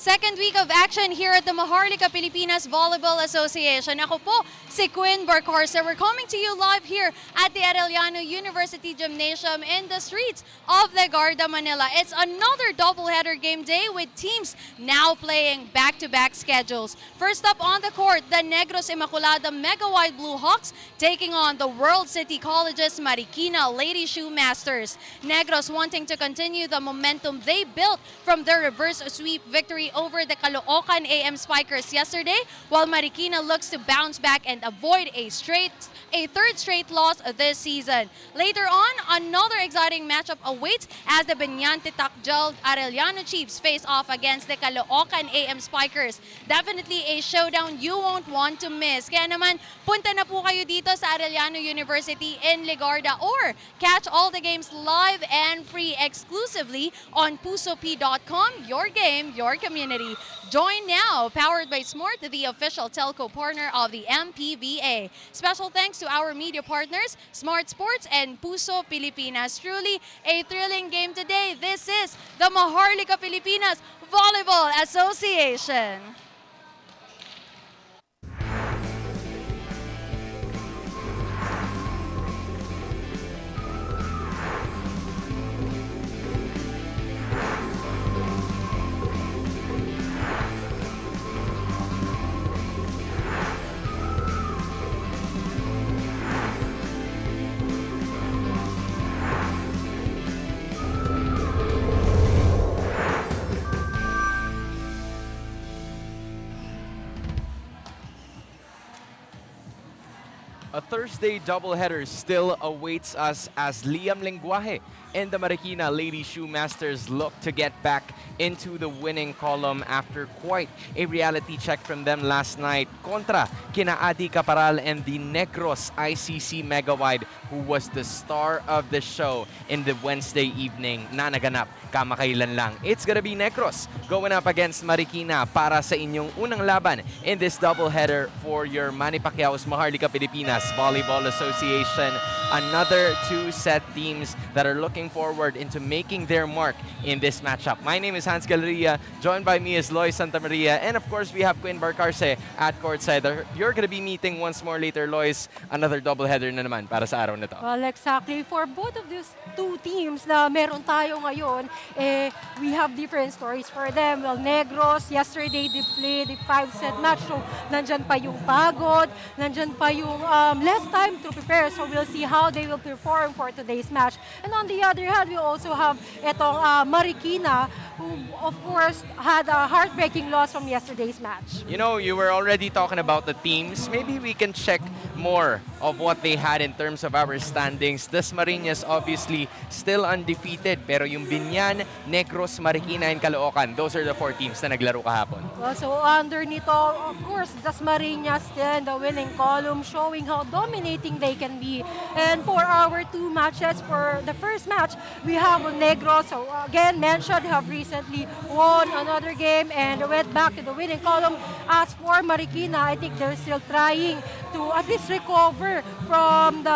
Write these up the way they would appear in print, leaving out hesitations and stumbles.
Second week of action here at the Maharlika Pilipinas Volleyball Association. Ako po, si Quinn Barcarce. We're coming to you live here at the Arellano University Gymnasium in the streets of Legarda, Manila. It's another doubleheader game day with teams now playing back-to-back schedules. First up on the court, the Negros Immaculada Mega Wide Blue Hawks taking on the World City College's Marikina Lady Shoe Masters. Negros wanting to continue the momentum they built from their reverse sweep victory over the Caloocan AM Spikers yesterday, while Marikina looks to bounce back and avoid a third straight loss this season. Later on, another exciting matchup awaits as the Benyante Takjal Arellano Chiefs face off against the Caloocan AM Spikers. Definitely a showdown you won't want to miss. Kaya naman, punta na po kayo dito sa Arellano University in Legarda or catch all the games live and free exclusively on pusop.com. Your game, your community. Join now, powered by Smart, the official telco partner of the MPVA. Special thanks to our media partners, Smart Sports and Puso Pilipinas. Truly a thrilling game today. This is the Maharlika Pilipinas Volleyball Association. A Thursday doubleheader still awaits us as Liam Lenguaje and the Marikina Lady Shoe Masters look to get back into the winning column after quite a reality check from them last night kontra kina Adi Caparal and the Negros ICC Mega Wide, who was the star of the show in the Wednesday evening na naganap kamakailan lang. It's gonna be Negros going up against Marikina para sa inyong unang laban in this doubleheader for your Manny Pacquiao's Maharlika Pilipinas Volleyball Association. Another two set teams that are looking forward into making their mark in this matchup. My name is Hans Galeria, joined by me is Lois Santamaria, and of course we have Quinn Barcarce at courtside. You're going to be meeting once more later, Lois. Another doubleheader na naman para sa araw na to. Well, exactly. For both of these two teams na meron tayo ngayon, we have different stories for them. Well, Negros, yesterday they played a 5-set match. So, nandyan pa yung pagod, nandyan pa yung less time to prepare. So, we'll see how they will perform for today's match. And on the other hand, we also have itong Marikina, who of course had a heartbreaking loss from yesterday's match. You know, you were already talking about the teams. Maybe we can check more of what they had in terms of our standings. Dasmariñas obviously still undefeated, pero yung Binyan, Negros, Marikina, and Caloocan, those are the four teams na naglaro kahapon. Well, so under nito, of course, Dasmariñas still in the winning column, showing how dominating they can be. And for our two matches, for the first match, we have Negros, so again mentioned, have recently won another game and went back to the winning column. As for Marikina, I think they're still trying to at least recover from the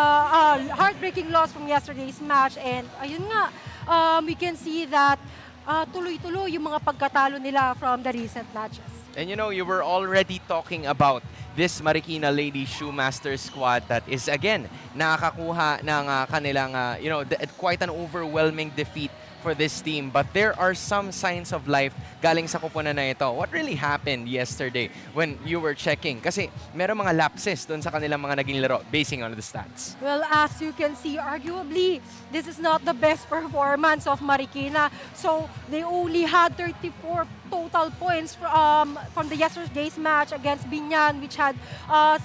heartbreaking loss from yesterday's match. And ayun nga, we can see that tuloy-tuloy yung mga pagkatalo nila from the recent matches. And you know, you were already talking about this Marikina Lady Shoe Masters squad that is again nakakakuha ng kanilang quite an overwhelming defeat for this team, but there are some signs of life galing sa kupunan na ito. What really happened yesterday when you were checking? Kasi meron mga lapses doon sa kanilang mga naging laro basing on the stats. Well, as you can see, arguably, this is not the best performance of Marikina. So, they only had 34 total points from the yesterday's match against Binyan, which had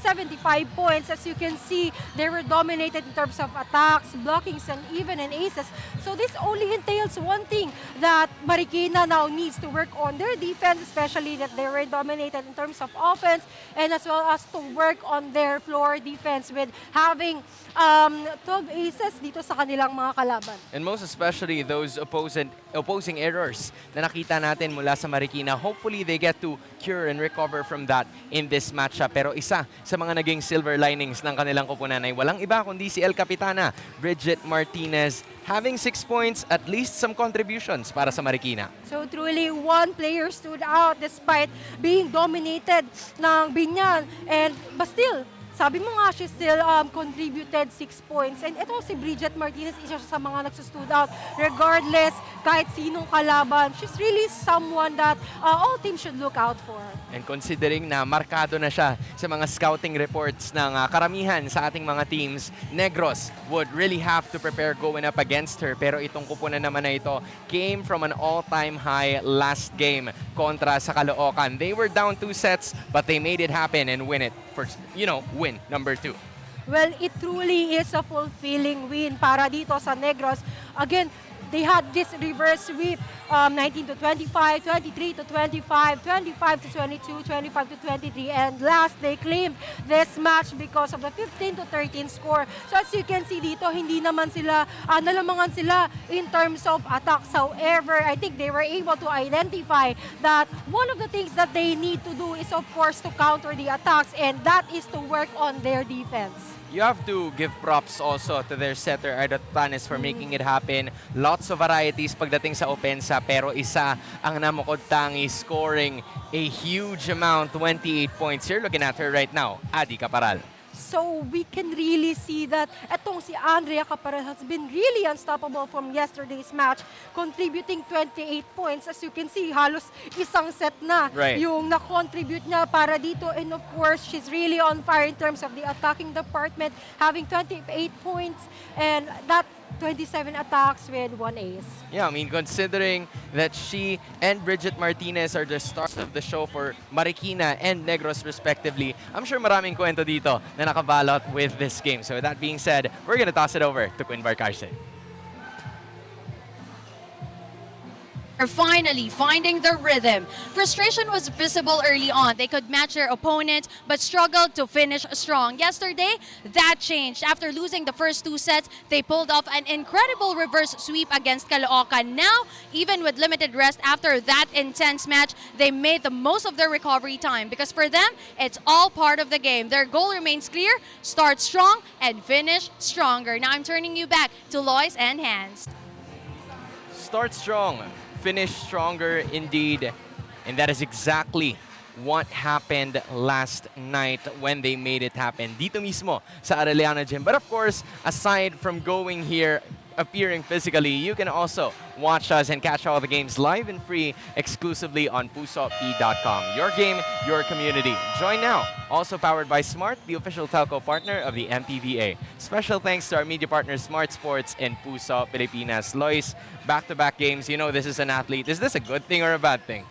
75 points. As you can see, they were dominated in terms of attacks, blockings, and even in aces. So, this only entails one thing, that Marikina now needs to work on their defense, especially that they were dominated in terms of offense, and as well as to work on their floor defense with having 12 aces dito sa kanilang mga kalaban. And most especially those opposing errors na nakita natin mula sa Marikina. Hopefully they get to cure and recover from that lot in this matchup. Pero isa sa mga naging silver linings ng kanilang kupunan ay walang iba kundi si El Capitana, Bridget Martinez, having 6 points, at least some contributions para sa Marikina. So truly, one player stood out despite being dominated ng Binyan. But still, sabi mo nga, she still contributed 6 points. And ito si Bridget Martinez, isa siya sa mga nagsustood out. Regardless, kahit sinong kalaban, she's really someone that all teams should look out for. And considering na markado na siya sa mga scouting reports ng karamihan sa ating mga teams, Negros would really have to prepare going up against her. Pero itong kupunan naman na ito came from an all-time high last game kontra sa Caloocan. They were down 2 sets, but they made it happen and win it for, win number 2. Well, it truly is a fulfilling win para dito sa Negros. Again, they had this reverse sweep, 19 to 25, 23 to 25, 25 to 22, 25 to 23, and last they claimed this match because of the 15 to 13 score. So as you can see dito, hindi naman sila, nalamangan sila in terms of attacks. However, I think they were able to identify that one of the things that they need to do is of course to counter the attacks, and that is to work on their defense. You have to give props also to their setter, Arda Tanes, for making it happen. Lots of varieties pagdating sa opensa, pero isa ang namukod tangi, scoring a huge amount, 28 points. You're looking at her right now, Adi Caparal. So we can really see that etong si Andrea Caparal has been really unstoppable from yesterday's match, contributing 28 points. As you can see, halos isang set na yung na-contribute niya para dito. And of course, she's really on fire in terms of the attacking department, having 28 points and that 27 attacks with 1 ace. Yeah, I mean, considering that she and Bridget Martinez are the stars of the show for Marikina and Negros respectively, I'm sure maraming kwento dito na nakabalot with this game. So with that being said, we're gonna toss it over to Quinn Barcarce. Are finally finding their rhythm. Frustration was visible early on. They could match their opponent but struggled to finish strong. Yesterday, that changed. After losing the first 2 sets, they pulled off an incredible reverse sweep against Caloocan. Now, even with limited rest after that intense match, they made the most of their recovery time because for them, it's all part of the game. Their goal remains clear: start strong and finish stronger. Now I'm turning you back to Lois and Hans. Start strong, finish stronger indeed. And that is exactly what happened last night when they made it happen dito mismo sa Arellano Gym. But of course, aside from going here, appearing physically, you can also watch us and catch all the games live and free exclusively on pusop.com. Your game, your community. Join now. Also powered by Smart, the official telco partner of the MPVA. Special thanks to our media partners Smart Sports and Puso Pilipinas. Lois, back-to-back games. You know this is an athlete. Is this a good thing or a bad thing?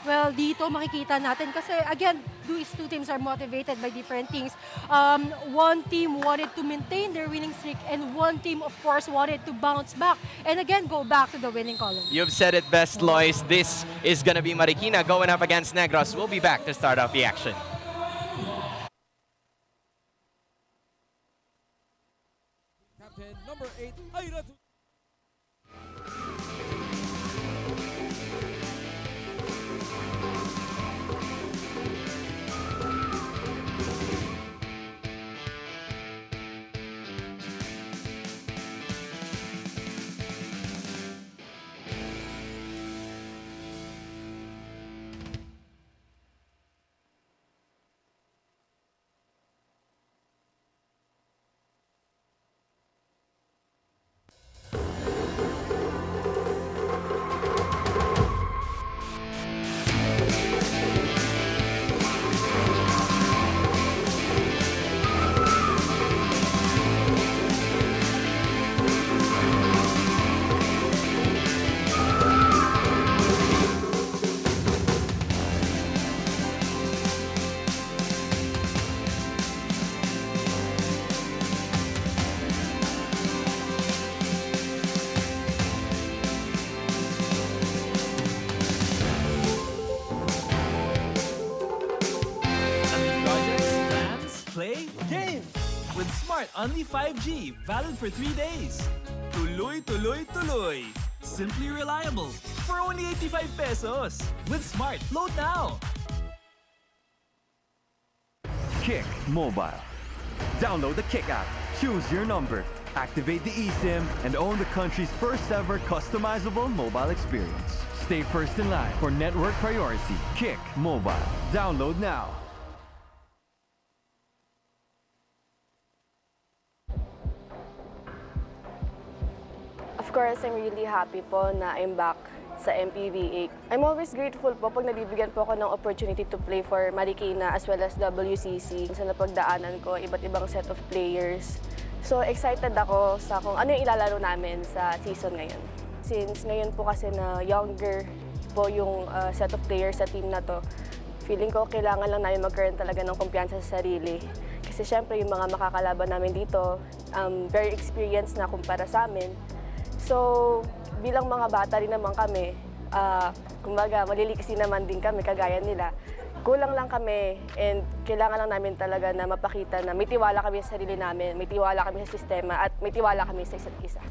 Well, dito makikita natin kasi again, these two teams are motivated by different things. One team wanted to maintain their winning streak and one team, of course, wanted to bounce back and again go back to the winning column. You've said it best, Lois. This is going to be Marikina going up against Negros. We'll be back to start off the action. Captain number 8, Ira. Play game with Smart Only 5G, valid for 3 days. Tuloy, tuloy, tuloy. Simply reliable for only 85 pesos. With Smart, load now. Kick Mobile. Download the Kick app, choose your number, activate the eSIM, and own the country's first ever customizable mobile experience. Stay first in line for network priority. Kick Mobile. Download now. Of course, I'm really happy po na I'm back sa MPVA. I'm always grateful po pag nabibigyan po ako ng opportunity to play for Marikina as well as WCC. Sa napagdaanan ko, iba't ibang set of players. So excited ako sa kung ano yung ilalaro namin sa season ngayon. Since ngayon po kasi na younger po yung set of players sa team na to, feeling ko kailangan lang namin magkaroon talaga ng kumpiyansa sa sarili. Kasi syempre yung mga makakalaban namin dito, very experienced na kumpara sa amin. So, bilang mga bata rin naman kami, kumbaga maliliksi naman din kami kagaya nila. Kulang lang kami and kailangan lang namin talaga na mapakita na may tiwala kami sa sarili namin, may tiwala kami sa sistema at may tiwala kami sa isa't isa.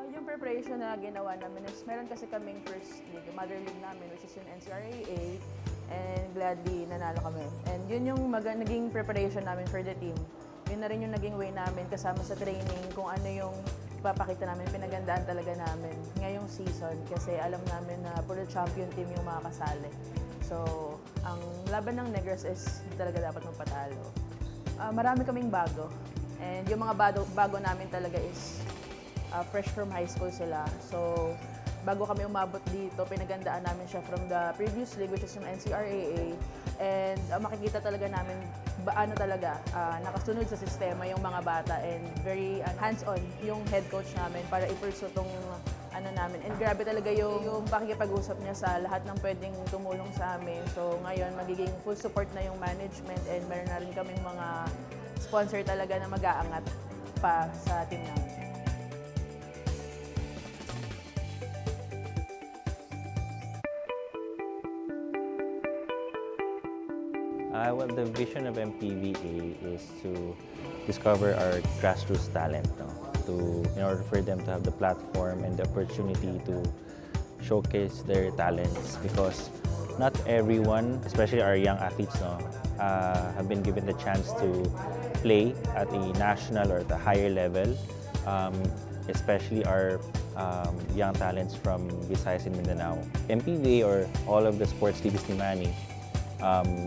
Yung preparation na ginawa namin is meron kasi kaming first league, mother league namin, which is yung NCRAA. And gladly nanalo kami. And yun yung naging preparation namin for the team. Yun na rin yung naging way namin kasama sa training kung ano yung ipapakita namin, pinagandaan talaga namin ngayong season kasi alam namin na puro champion team yung mga kasali. So, ang laban ng Negros is talaga dapat magpatalo. Marami kaming bago. And yung mga bago namin talaga is fresh from high school sila. So, bago kami umabot dito, pinagandaan namin siya from the previous league, which is yung NCRAA. And makikita talaga namin ano talaga, nakasunod sa sistema yung mga bata and very hands-on yung head coach namin para i-pursue tong ano namin. And grabe talaga yung pakikipag-usap niya sa lahat ng pwedeng tumulong sa amin. So ngayon, magiging full support na yung management and meron na rin kaming mga sponsor talaga na mag-aangat pa sa team namin. Well, the vision of MPVA is to discover our grassroots talent, no? In order for them to have the platform and the opportunity to showcase their talents, because not everyone, especially our young athletes, no, have been given the chance to play at a national or at a higher level, especially our young talents from Visayas and Mindanao. MPVA, or all of the sports leagues ni Manny,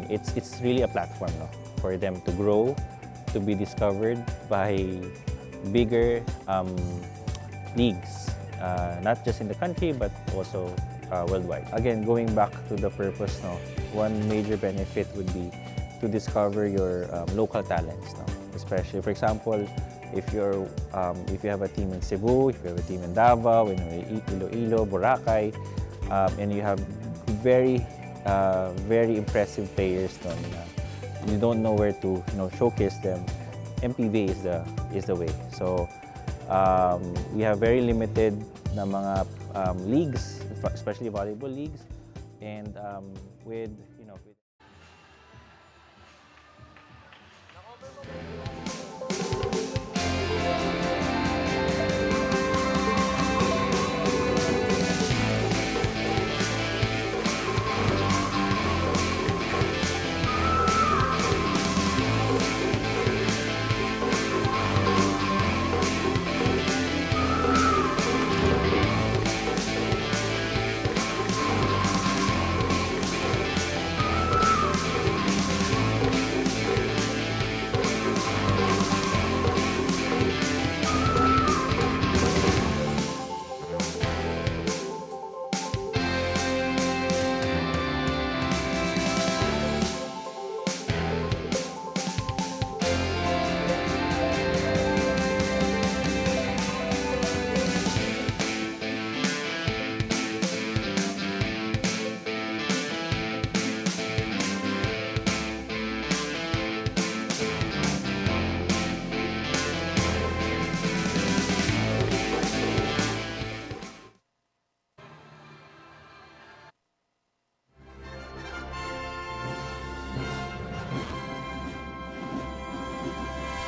it's really a platform, no, for them to grow, to be discovered by bigger leagues, not just in the country but also worldwide. Again, going back to the purpose, no, one major benefit would be to discover your local talents, no? Especially, for example, if you have a team in Cebu, if you have a team in Davao, in Iloilo, Boracay, and you have very impressive players, no, you don't know where to showcase them, MPVA is the way. So we have very limited na mga leagues, especially volleyball leagues, and with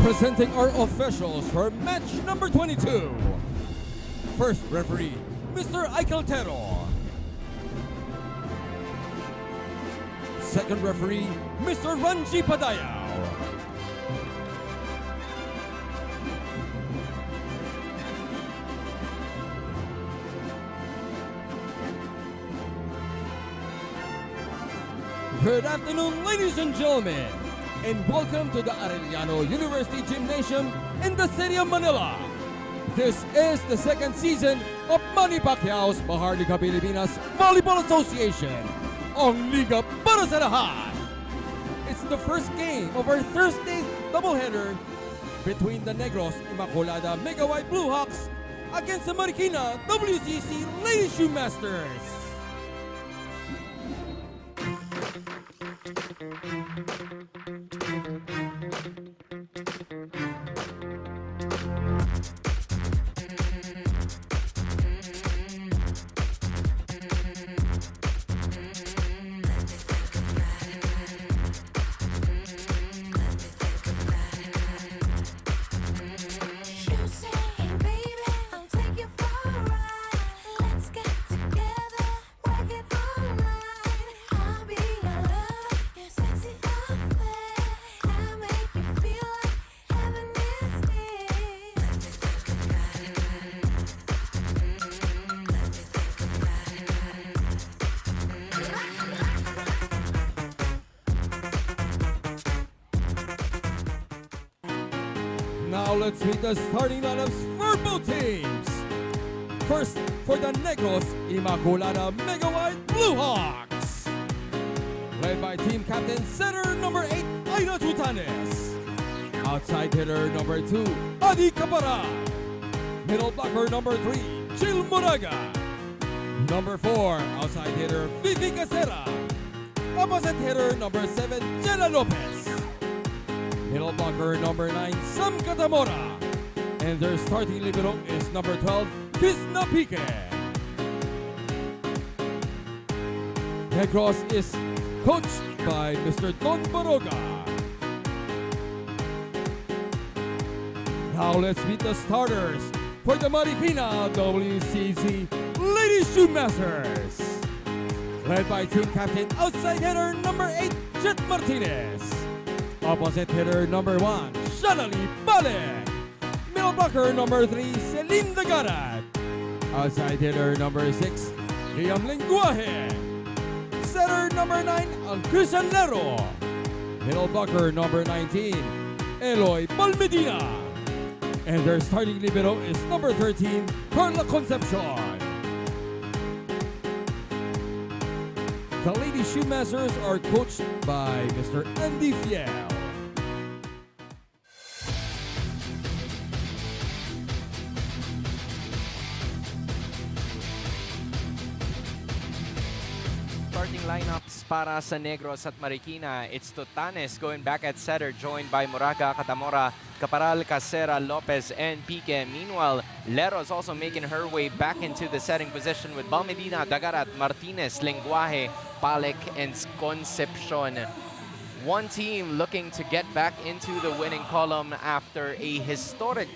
Presenting our officials for match number 22. First referee, Mr. Aikeltero. Second referee, Mr. Ranji Padayao. Good afternoon, ladies and gentlemen, and welcome to the Arellano University Gymnasium in the city of Manila. This is the second season of Manny Pacquiao's Maharlika Pilipinas Volleyball Association, ang liga para sa lahat. It's the first game of our Thursday doubleheader between the Negros Immaculada Mega White Blue Hawks against the Marikina WCC Lady Shoe Masters. Now let's meet the starting lineups for both teams. First, for the Negros Immaculada Mega White Blue Hawks. Led by team captain center number 8, Aina Tutanes. Outside hitter number 2, Adi Capara. Middle blocker number 3, Chil Moraga. Number 4, outside hitter Vivi Casera. Opposite hitter number 7, Jenna Lopez. Middle blocker number 9, Sam Catamora. And their starting libero is number 12, Kisna Pique. Negros is coached by Mr. Don Baroga. Now let's meet the starters for the Marikina WCC Lady Shoe Masters. Led by team captain outside hitter number 8, Jet Martinez. Opposite hitter number 1, Shanali Bale. Middle blocker number 3, Celine Dagarat. Outside hitter number 6, Liam Lenguaje. Setter number 9, ang Christian Lero. Middle blocker number 19, Eloy Palmedina. And their starting libero is number 13, Carla Concepcion. The Lady Shoe Masters are coached by Mr. Andy Fiel. Starting lineups para sa Negros at Marikina. It's Tutanes going back at setter, joined by Moraga, Catamora, Caparal, Casera, Lopez, and Pique. Meanwhile, Lero's also making her way back into the setting position with Balmedina, Dagarat, Martinez, Lenguaje, Palek, and Concepcion. One team looking to get back into the winning column after a historic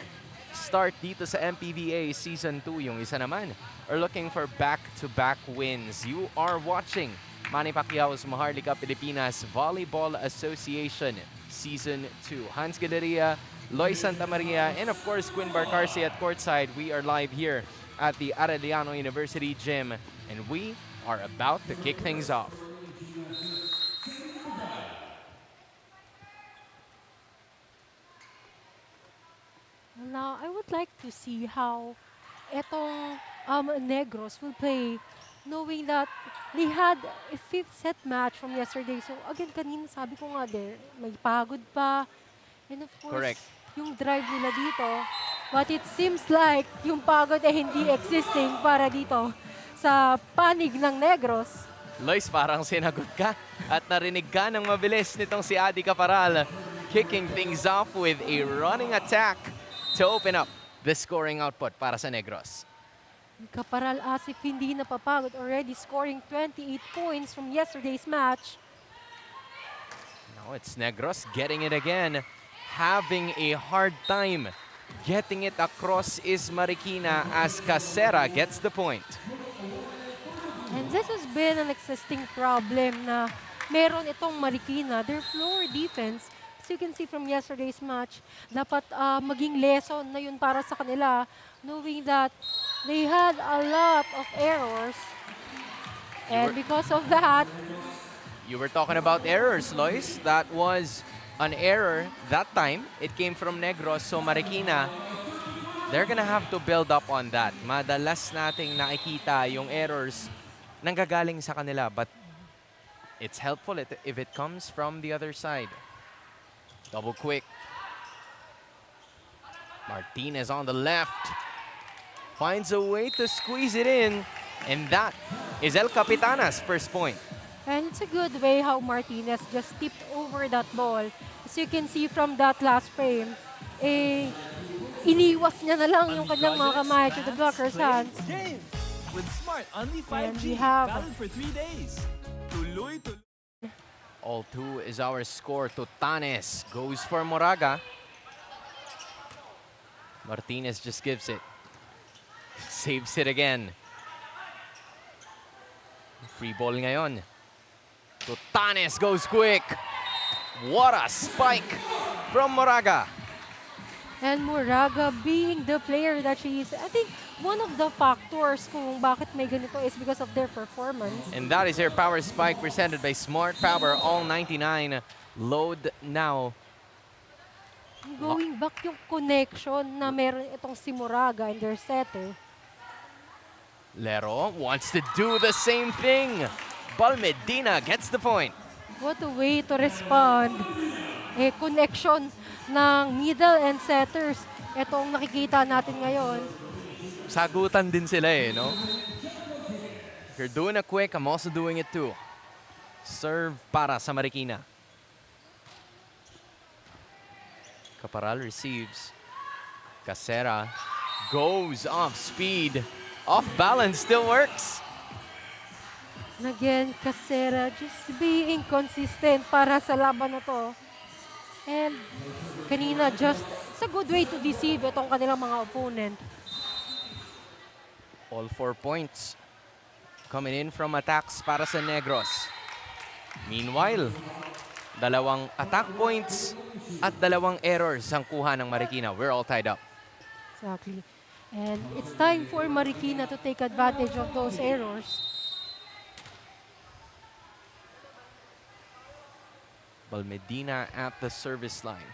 start dito sa MPVA Season 2. Yung isa naman are looking for back-to-back wins. You are watching Manny Pacquiao's Maharlika Pilipinas Volleyball Association Season 2. Hans Galeria, Loy Santa Maria, and of course Quinn Barcarce at courtside. We are live here at the Arellano University Gym, and we are about to kick things off. Now, I would like to see how etong Negros will play, knowing that they had a fifth set match from yesterday. So again, kanina sabi ko nga there, may pagod pa. And of course, Correct. yung drive nila dito. But it seems like yung pagod ay hindi existing para dito sa panig ng Negros. Lois, parang sinagot ka at narinig ka ng mabilis nitong si Adi Caparal, kicking things off with a running attack to open up the scoring output para sa Negros. Caparal as if hindi napapagod, already scoring 28 points from yesterday's match. Now it's Negros getting it again, having a hard time Getting it across is Marikina as Casera gets the point. And this has been an existing problem na meron itong Marikina. Their floor defense, as you can see from yesterday's match, dapat maging lesson na yun para sa kanila, knowing that they had a lot of errors. And because of that, You were talking about errors, Lois. That was an error that time. It came from Negros, so Marikina, they're gonna have to build up on that. Madalas nating nakikita yung errors nanggagaling sa kanila, but it's helpful if it comes from the other side. Double quick. Martinez on the left. Finds a way to squeeze it in, and that is El Capitana's first point. and it's a good way how Martinez just tipped over that ball. As you can see from that last frame, iniwas niya na lang yung kanyang mga kamay to the blocker's hands. Game with Smart Only And 5G, we have- valid for 3 days. Tuloy, tuloy. All two is our score. Tutanes goes for Moraga. Martinez just gives it. Saves it again. Free ball ngayon. Tutanes goes quick. What a spike from Moraga. And Moraga being the player that she is, I think one of the factors kung bakit may ganito is because of their performance. And that is her power spike presented by Smart Power. All 99 load now. Going back yung connection na meron itong si Moraga and their setter. Lero wants to do the same thing. Balmedina gets the point. What a way to respond. Connection ng middle and setters. Itong nakikita natin ngayon. Sagutan din sila no? If you're doing it quick, I'm also doing it too. Serve para sa Marikina. Caparal receives. Casera goes off speed. Off balance still works. And again, Casera just being consistent para sa laban na to. And kanina it's a good way to deceive itong kanilang mga opponent. All 4 points coming in from attacks para sa Negros. Meanwhile, dalawang attack points at dalawang errors ang kuha ng Marikina. We're all tied up. Exactly. And it's time for Marikina to take advantage of those errors. Balmedina at the service line.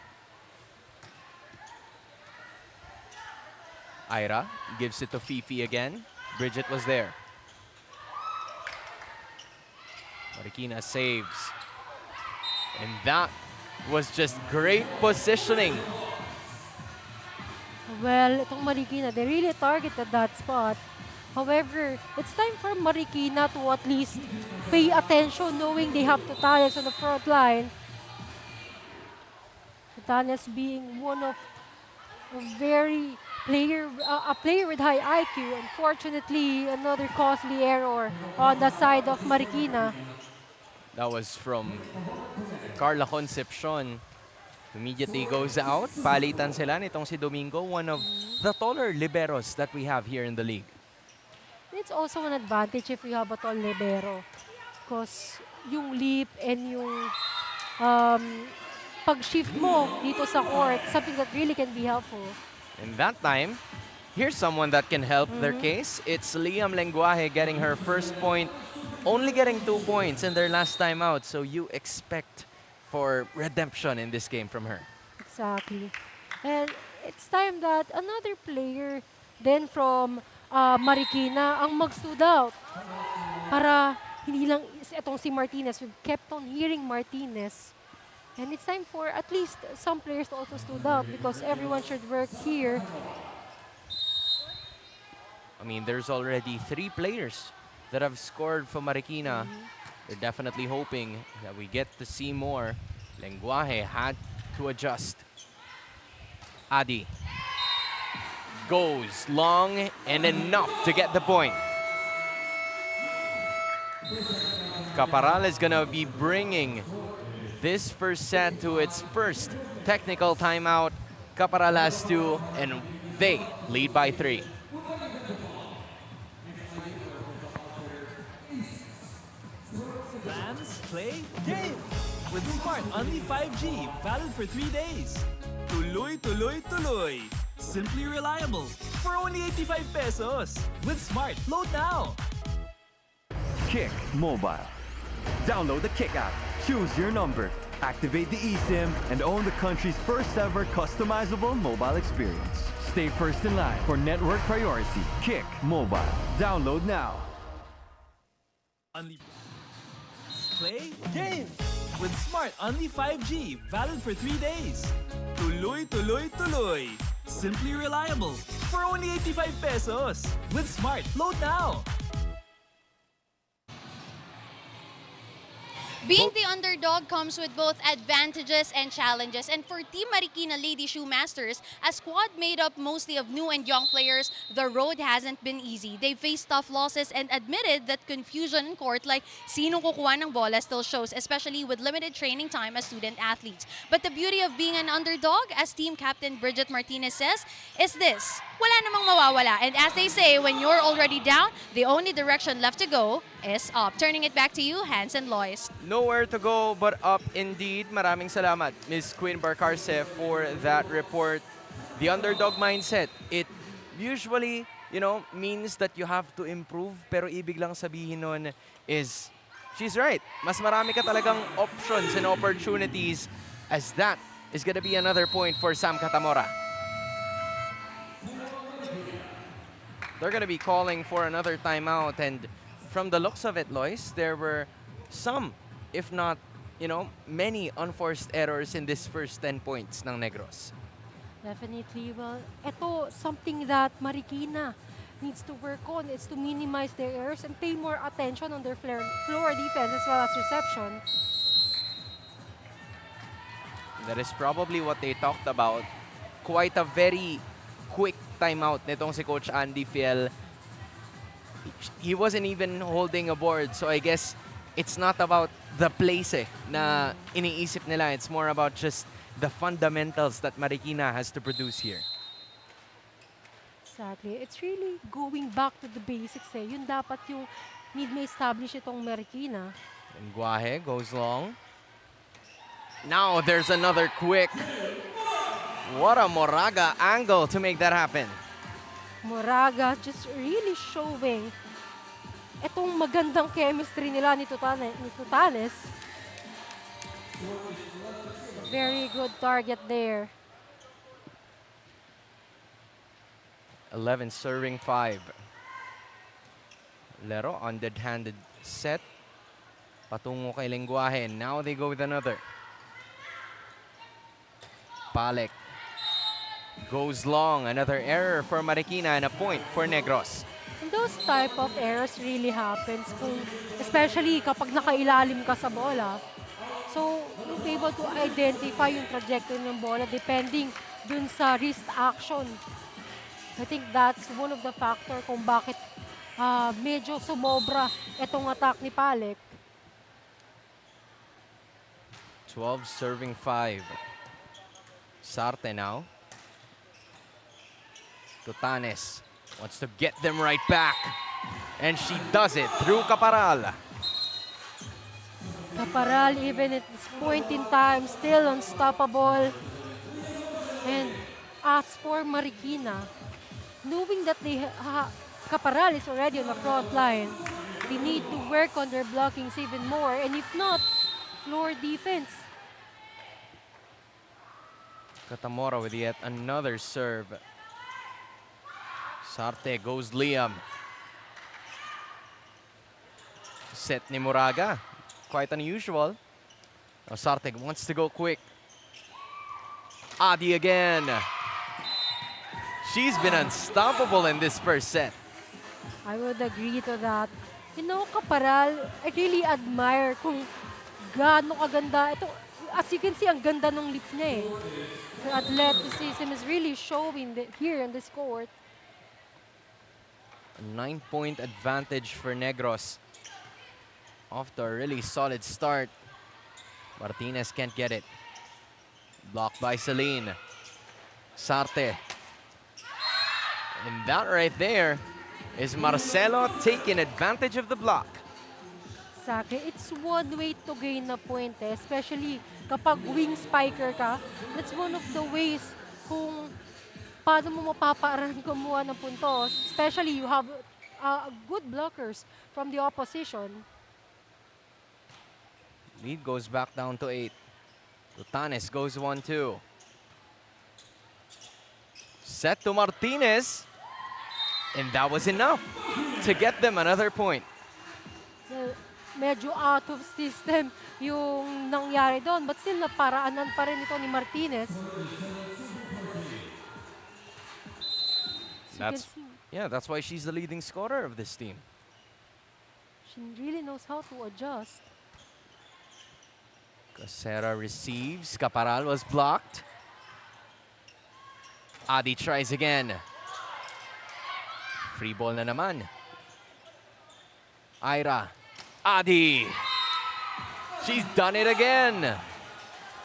Ira gives it to Fifi again. Bridget was there. Marikina saves. And that was just great positioning. Well, itong Marikina, they really targeted that spot. However, it's time for Marikina to at least pay attention knowing they have Tutanes on the front line. Tutanes being one of a player with high IQ. Unfortunately, another costly error on the side of Marikina. That was from Carla Concepcion. Immediately goes out. Palitan sila nitong si Domingo, one of the taller liberos that we have here in the league. It's also an advantage if you have a tall libero. Because yung leap and yung pag-shift mo dito sa court, something that really can be helpful. And that time, here's someone that can help their case. It's Liam Lenguaje getting her first point, only getting 2 points in their last time out. So you expect for redemption in this game from her. Exactly. And it's time that another player then from Marikina ang mag-stood out. Para hindi lang itong si Martinez. We've kept on hearing Martinez. And it's time for at least some players to also stood out because everyone should work here. I mean, there's already 3 players that have scored for Marikina. They're definitely hoping that we get to see more. Lenguaje had to adjust. Adi goes long and enough to get the point. Caparal is gonna be bringing this first set to its first technical timeout. Caparal has 2, and they lead by 3. Plans, play, game! With Smart Only 5G, valid for 3 days. Tuloy, tuloy, tuloy. Simply reliable. For only 85 pesos. With Smart, load now. Kick Mobile. Download the Kick app, choose your number, activate the eSIM, and own the country's first ever customizable mobile experience. Stay first in line for network priority. Kick Mobile. Download now. Only play, game! With Smart Only 5G, valid for 3 days. Tuloy, tuloy, tuloy. Simply reliable. For only 85 pesos. With Smart, load now. Being the underdog comes with both advantages and challenges. And for Team Marikina Lady Shoe Masters, a squad made up mostly of new and young players, the road hasn't been easy. They faced tough losses and admitted that confusion in court like sino kukuha ng bola still shows, especially with limited training time as student athletes. But the beauty of being an underdog, as team captain Bridget Martinez says, is this: wala namang mawawala. And as they say, when you're already down, the only direction left to go is up. Turning it back to you, Hans and Lois. Nowhere to go but up indeed. Maraming salamat, Ms. Queen Barcarce, for that report. The underdog mindset, it usually, means that you have to improve, pero ibig lang sabihin nun is, she's right. Mas marami ka talagang options and opportunities, as that is gonna be another point for Sam Catamora. They're gonna be calling for another timeout, and from the looks of it, Lois, there were some, if not, many unforced errors in this first 10 points ng Negros. Definitely. Well, ito, something that Marikina needs to work on is to minimize their errors and pay more attention on their floor defense as well as reception. That is probably what they talked about. Quite a very quick timeout nitong si Coach Andy Fiel. He wasn't even holding a board, so I guess it's not about the place na iniisip nila. It's more about just the fundamentals that Marikina has to produce here. Exactly. It's really going back to the basics Yun dapat yung need may establish itong Marikina. And Guaje goes long. Now there's another quick. What a Moraga angle to make that happen. Moraga just really showing itong magandang chemistry nila ni Tutanes. Very good target there. 11 serving 5. Lero, underhanded set. Patungo kay Lenguaje. Now they go with another. Palek goes long. Another error for Marikina and a point for Negros. And those type of errors really happens especially kapag nakailalim ka sa bola. So, you'll be able to identify yung trajectory ng bola depending dun sa wrist action. I think that's one of the factor kung bakit medyo sumobra itong attack ni Palek. 12 serving 5. Sarte now. Tutanes wants to get them right back. And she does it through Caparal. Caparal, even at this point in time, still unstoppable. And as for Marikina, knowing that Caparal is already on the front line, they need to work on their blockings even more. And if not, floor defense. Catamora with yet another serve. Sarte goes Liam. Set ni Moraga. Quite unusual. Now Sarte wants to go quick. Adi again. She's been unstoppable in this first set. I would agree to that. Caparal, I really admire kung gaano kaganda. Ito, as you can see, ang ganda ng lip niya The athleticism is really showing here in this court. A 9-point advantage for Negros. Off to a really solid start. Martinez can't get it. Blocked by Celine. Sarte. And that right there is Marcelo taking advantage of the block. Exactly. It's one way to gain a point, especially kapag wing spiker ka. That's one of the ways kung paano mo mapaparan kumuha ng puntos. Especially you have good blockers from the opposition. Lead goes back down to 8. Tutanes goes 1-2. Set to Martinez. And that was enough to get them another point. So, medyo out of system yung nangyari doon. But still, naparaanan pa rin ito ni Martinez. That's why she's the leading scorer of this team. She really knows how to adjust. Casera receives. Caparal was blocked. Adi tries again. Free ball na naman. Ira. Adi. She's done it again.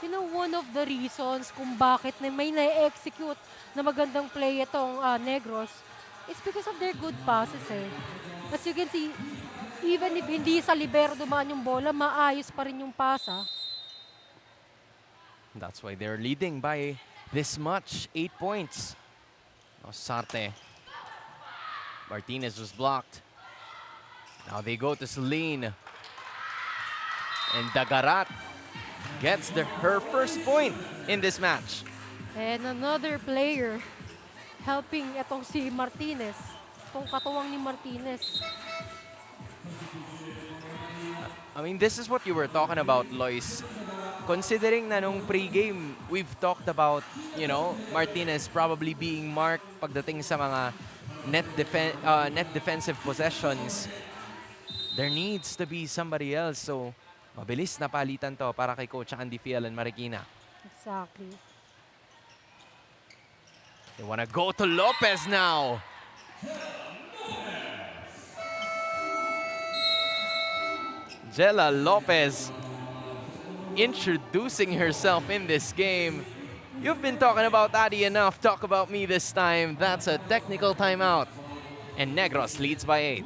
You know, one of the reasons kung bakit na may na-execute na magandang play itong Negros is because of their good passes As you can see, even if hindi sa libero dumaan yung bola, maayos pa rin yung pasa. That's why they're leading by this much, 8 points. Sarte. Martinez was blocked. Now they go to Celine. And Dagarat gets her first point in this match. And another player helping itong si Martinez. Itong katuwang ni Martinez. I mean, this is what you were talking about, Lois. Considering na nung pre-game, we've talked about, Martinez probably being marked pagdating sa mga net defensive possessions. There needs to be somebody else. So, mabilis na palitan to para kay Coach Andy Fiel and Marikina. Exactly. They want to go to Lopez now. Jella Lopez introducing herself in this game. You've been talking about Adi enough. Talk about me this time. That's a technical timeout. And Negros leads by 8.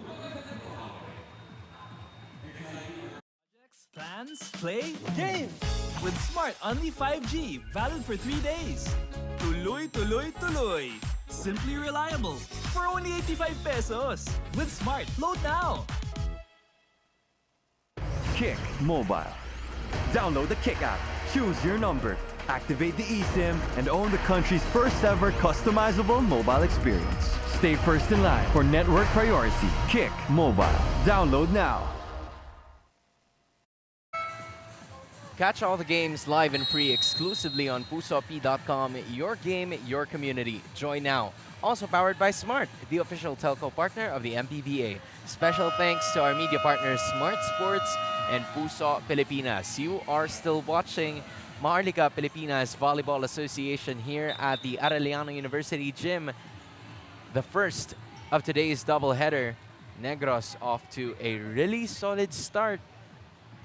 Plans, play, game! With Smart Only 5G, valid for 3 days. Tuloy, tuloy, tuloy. Simply reliable. For only 85 pesos. With Smart, load now! Kick Mobile. Download the Kick app, choose your number, activate the eSIM, and own the country's first ever customizable mobile experience. Stay first in line for network priority. Kick Mobile. Download now. Catch all the games live and free exclusively on pusop.com. Your game, your community. Join now. Also powered by Smart, the official telco partner of the MPVA. Special thanks to our media partners Smart Sports and Puso Pilipinas. You are still watching Maharlika Pilipinas Volleyball Association here at the Arellano University Gym. The first of today's doubleheader. Negros off to a really solid start,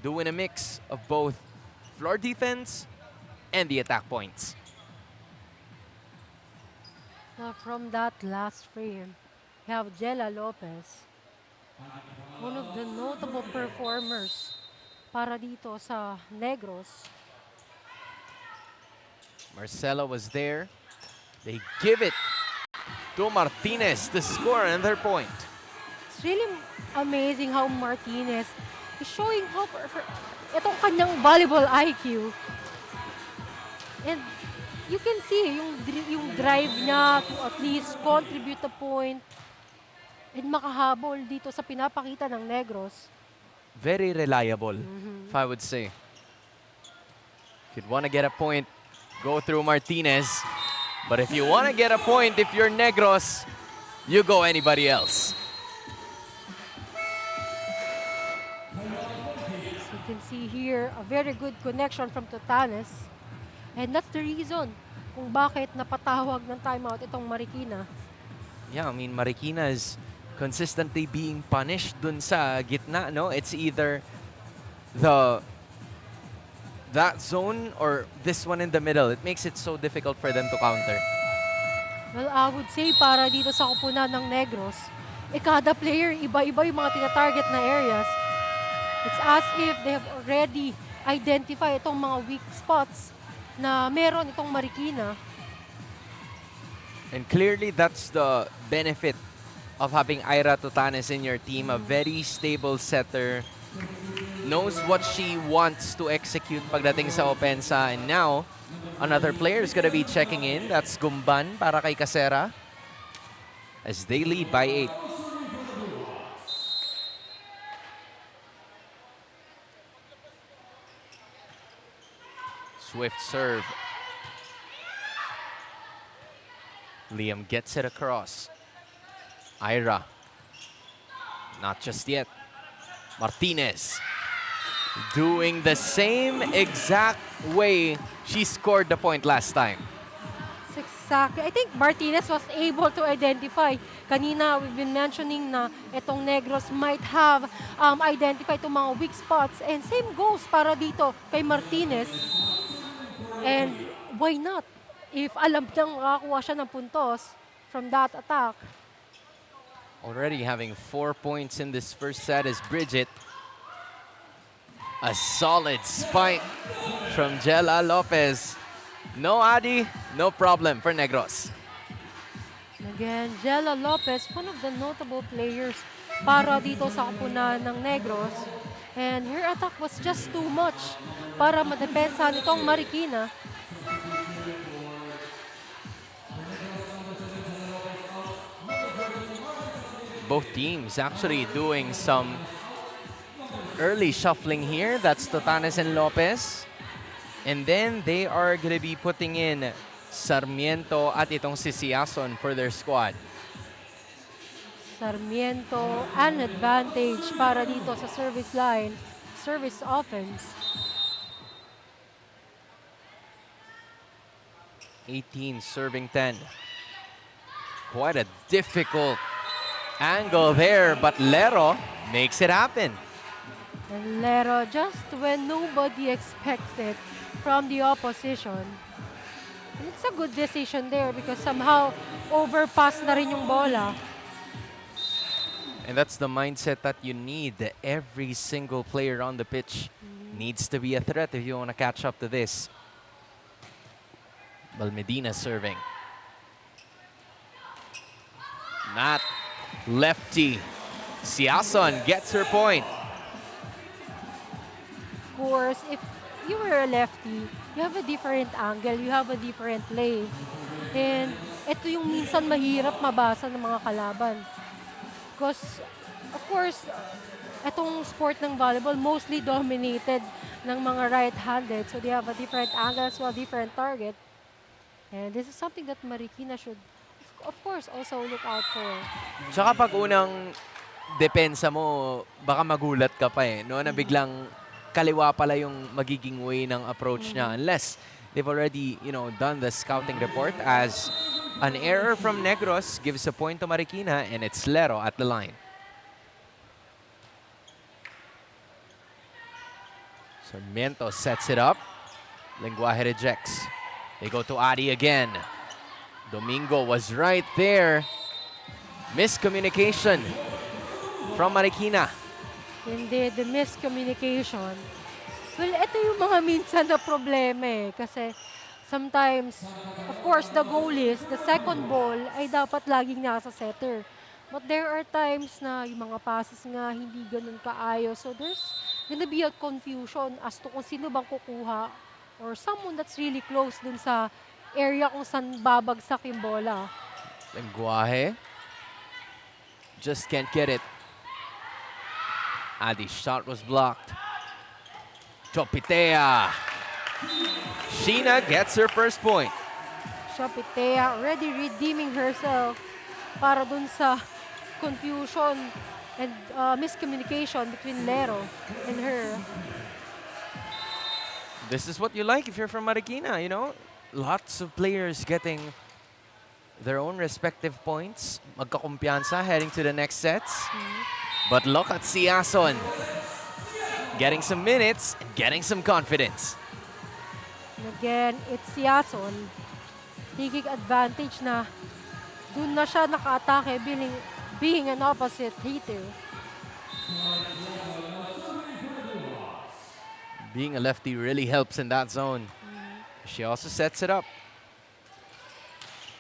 doing a mix of both floor defense and the attack points. Now from that last frame, we have Jella Lopez, one of the notable performers para dito sa Negros. Marcelo was there. They give it to Martinez to score another point. It's really amazing how Martinez is showing how itong kanyang volleyball IQ. And you can see yung drive niya to at least contribute a point and makahabol dito sa pinapakita ng Negros. Very reliable, if I would say. If you'd want to get a point, go through Martinez. But if you want to get a point, if you're Negros, you go anybody else. So you can see here a very good connection from Tutanes. And that's the reason kung bakit napatawag ng timeout itong Marikina. Yeah, I mean, Marikina is consistently being punished dun sa gitna, no? It's either that zone or this one in the middle. It makes it so difficult for them to counter. Well, I would say para dito sa kupunan ng Negros, kada player, iba-iba yung mga tina-target na areas. It's as if they have already identified itong mga weak spots na meron itong Marikina. And clearly, that's the benefit of having Ira Tutanes in your team. A very stable setter. Knows what she wants to execute pagdating sa opensa. And now, another player is going to be checking in. That's Gumban para kay Casera. As they lead by 8. Swift serve. Liam gets it across. Ira. Not just yet. Martinez. Doing the same exact way she scored the point last time. Exactly. I think Martinez was able to identify. Kanina, we've been mentioning na itong Negros might have identified itong mga weak spots. And same goes para dito kay Martinez. And why not? If alam niyang makakuha siya ng puntos from that attack. Already having 4 points in this first set is Bridget. A solid spike from Jella Lopez. No Adi, no problem for Negros. Again, Jella Lopez, one of the notable players para dito sa kupunan ng Negros. And her attack was just too much para madepensa nitong Marikina. Both teams actually doing some early shuffling here. That's Totanes and Lopez. And then they are going to be putting in Sarmiento at itong Sisiason for their squad. Sarmiento, an advantage para dito sa service line, service offense. 18 serving 10. Quite a difficult angle there, but Lero makes it happen. And Lero, just when nobody expects it from the opposition. And it's a good decision there because somehow overpass na rin yung bola. And that's the mindset that you need. Every single player on the pitch needs to be a threat if you want to catch up to this. Balmedina serving. Not lefty. Siason gets her point. Of course, if you were a lefty, you have a different angle, you have a different play. And ito yung minsan mahirap mabasa ng mga kalaban. Because, of course, itong sport ng volleyball mostly dominated ng mga right-handed. So they have a different angle as well, different target. And this is something that Marikina should, of course, also look out for. Tsaka pag unang depensa mo, baka magulat ka pa eh, no? Na biglang kaliwa pala yung magiging way ng approach niya. Unless they've already, done the scouting report as an error from Negros gives a point to Marikina, and it's Lero at the line. Sarmiento sets it up. Lenguaje rejects. They go to Adi again. Domingo was right there. Miscommunication from Marikina. Indeed, the miscommunication. Well, ito yung mga minsan na problema eh. Kasi sometimes, of course, the goal is, the second ball ay dapat laging nasa setter. But there are times na yung mga passes nga hindi ganun kaayos. So there's gonna be a confusion as to kung sino bang kukuha or someone that's really close dun sa area kung saan babagsak yung bola. Lenguaje. Just can't get it. Adi's shot was blocked. Chopitea. Sheena gets her first point. Chopitea already redeeming herself para dun sa confusion and miscommunication between Lero and her. This is what you like if you're from Marikina, Lots of players getting their own respective points. Magkakumpiyansa heading to the next sets. But look at Siason. Getting some minutes and getting some confidence. And again, it's Siason taking advantage na Doon na siya naka-atake being an opposite hitter. Being a lefty really helps in that zone. She also sets it up.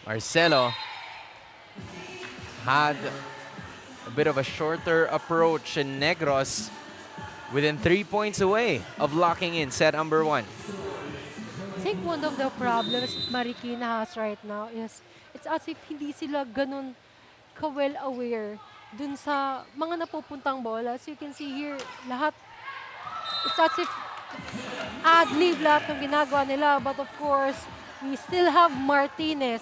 Marcelo had a bit of a shorter approach, and Negros within 3 points away of locking in set number 1. I think one of the problems Marikina has right now is it's as if hindi sila ganun ka-well aware dun sa mga napupuntang bola. As you can see here, lahat, it's as if ad-lib lahat ng ginagawa nila. But of course, we still have Martinez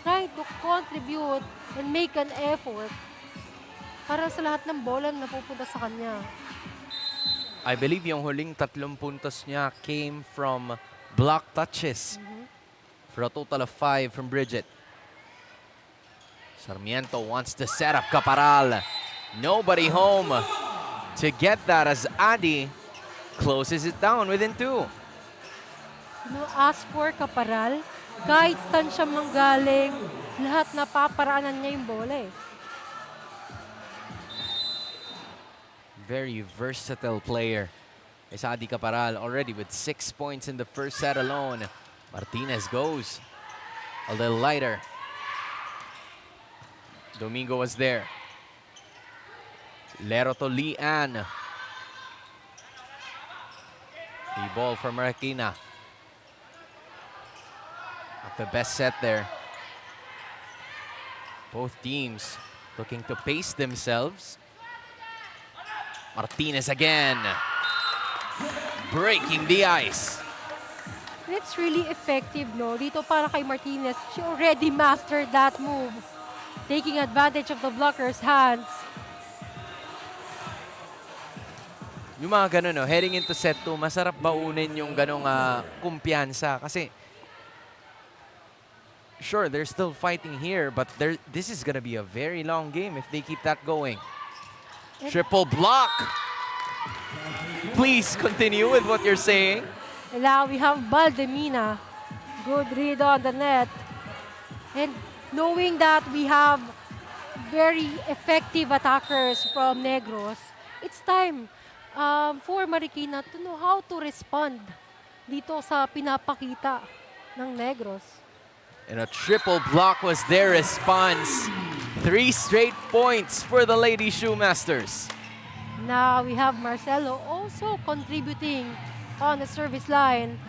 trying to contribute and make an effort para sa lahat ng bola na napupunta sa kanya. I believe yung huling 3 puntos niya came from block touches for a total of 5 from Bridget. Sarmiento wants to set up Caparal. Nobody home to get that as Adi closes it down within 2. As for Caparal, kahit saan siya manggaling, lahat napaparaanan niya yung bola eh. Very versatile player is Adi Caparal, already with 6 points in the first set alone. Martinez goes a little lighter. Domingo was there. Lero to Lian. The ball from Marikina. Not the best set there. Both teams looking to pace themselves. Martinez again, breaking the ice. It's really effective, no? Dito para kay Martinez, she already mastered that move. Taking advantage of the blocker's hands. Yung mga ganun, no? Heading into set 2, masarap baunin yung ganong kumpiyansa. Kasi, sure, they're still fighting here, but this is gonna be a very long game if they keep that going. Triple block. Please continue with what you're saying. And now we have Baldemina. Good read on the net. And knowing that we have very effective attackers from Negros, it's time for Marikina to know how to respond dito sa pinapakita ng Negros. And a triple block was their response. 3 straight points for the Lady Shoemasters. Now we have Marcelo also contributing on the service line.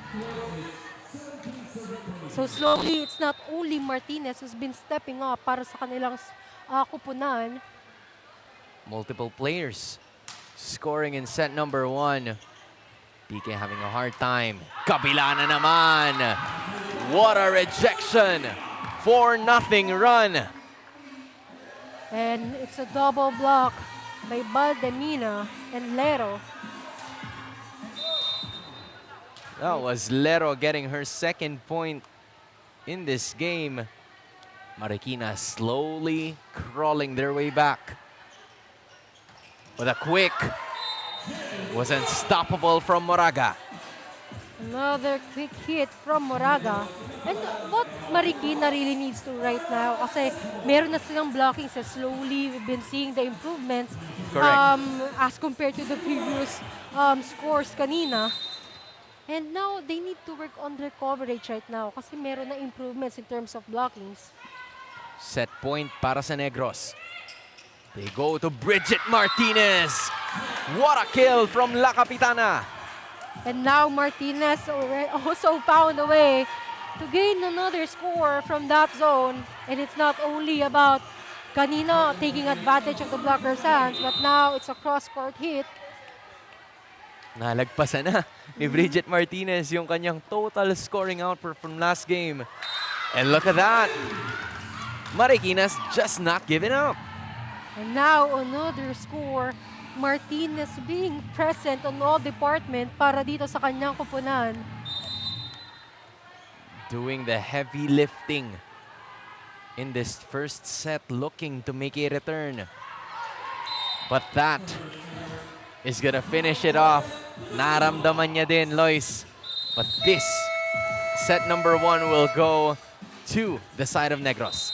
So slowly, it's not only Martinez who's been stepping up para sa kanilang kupunan. Multiple players scoring in set number 1. PK having a hard time. Kabila na naman. What a rejection. 4-0 run. And it's a double block by Baldemina and Lero. That was Lero getting her 2nd point in this game. Marikina slowly crawling their way back. With a quick, was unstoppable from Moraga. Another quick hit from Moraga. And what Marikina really needs to right now, kasi meron na silang blocking sa slowly. We've been seeing the improvements as compared to the previous scores kanina. And now, they need to work on their coverage right now kasi meron na improvements in terms of blockings. Set point para sa Negros. They go to Bridget Martinez. What a kill from La Capitana. And now Martinez also found a way to gain another score from that zone. And it's not only about kanina taking advantage of the blocker's hands, but now it's a cross-court hit. Nalagpasan na ni Bridget Martinez yung kanyang total scoring output from last game. And look at that. Marikina's just not giving up. And now another score. Martinez being present on all department para dito sa kanyang kupunan. Doing the heavy lifting in this first set, looking to make a return. But that is gonna finish it off. Naramdaman niya din, Lois. But this set number 1 will go to the side of Negros.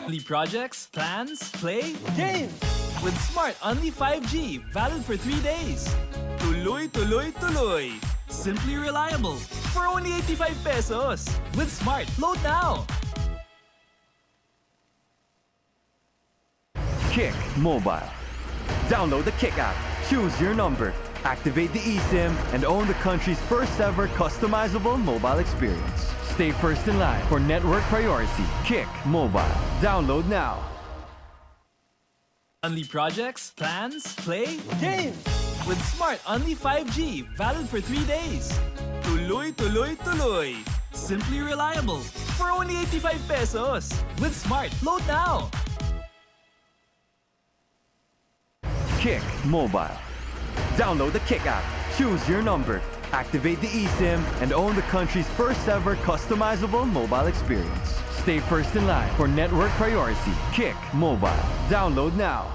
Only projects, plans, play, games! With Smart Only 5G, valid for 3 days. Tuloy, tuloy, tuloy. Simply reliable. For only 85 pesos. With Smart, load now. Kick Mobile. Download the Kick app, choose your number, activate the eSIM, and own the country's first ever customizable mobile experience. Stay first in line for network priority. Kick Mobile. Download now. Only projects, plans, play, games! With Smart Only 5G, valid for 3 days. Tuloy, tuloy, tuloy. Simply reliable. For only 85 pesos. With Smart, load now. Kick Mobile. Download the Kick app, choose your number, activate the eSIM, and own the country's first ever customizable mobile experience. Stay first in line for network priority. Kick Mobile. Download now.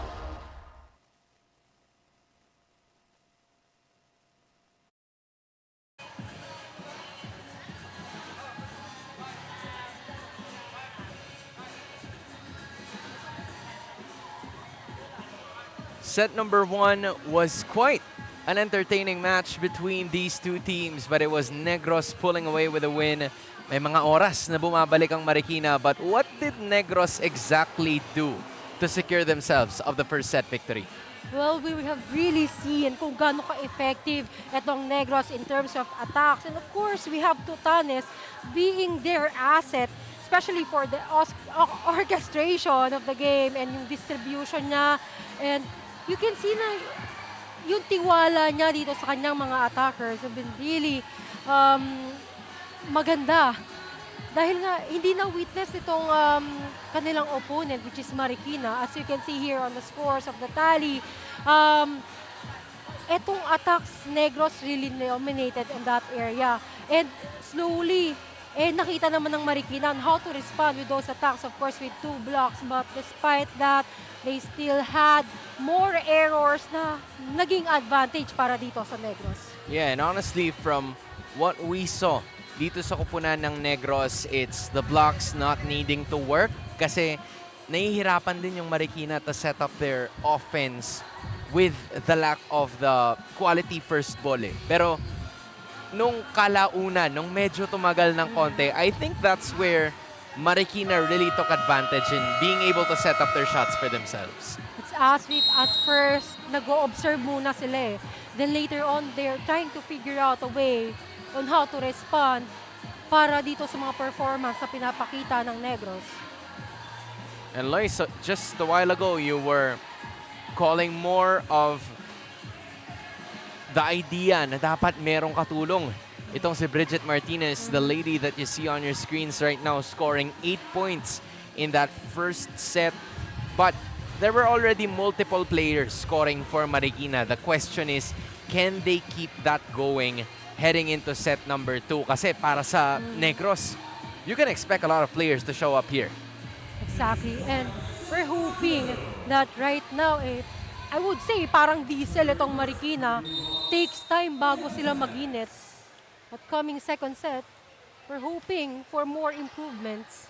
Set number 1 was quite an entertaining match between these two teams, but it was Negros pulling away with a win. May mga oras na bumabalik ang Marikina, but what did Negros exactly do to secure themselves of the first set victory? Well, we have really seen kung gaano ka-effective itong Negros in terms of attacks. And of course, we have Tutanes being their asset, especially for the orchestration of the game and yung distribution niya. And you can see na yung tiwala niya dito sa kanyang mga attackers have been really maganda. Dahil nga, hindi na witness itong kanilang opponent, which is Marikina. As you can see here on the scores of the tally, etong attacks, Negros really dominated in that area. And slowly, nakita naman ng Marikina on how to respond with those attacks, of course, with 2 blocks. But despite that, they still had more errors na naging advantage para dito sa Negros. Yeah, and honestly, from what we saw dito sa kupunan ng Negros, it's the blocks not needing to work kasi nahihirapan din yung Marikina to set up their offense with the lack of the quality first ball eh. Pero nung kalaunan, nung medyo tumagal ng konti, I think that's where Marikina really took advantage in being able to set up their shots for themselves. It's as if at first, nag-o-observe muna sila eh. Then later on, they're trying to figure out a way on how to respond para dito sa mga performance na pinapakita ng Negros. And Lois, just a while ago, you were calling more of the idea na dapat merong katulong. Itong si Bridget Martinez, the lady that you see on your screens right now, scoring 8 points in that first set. But there were already multiple players scoring for Marikina. The question is, can they keep that going heading into set number 2? Kasi para sa Negros, you can expect a lot of players to show up here. Exactly. And we're hoping that right now, I would say parang diesel itong Marikina. Takes time bago sila maginit. At coming second set, we're hoping for more improvements.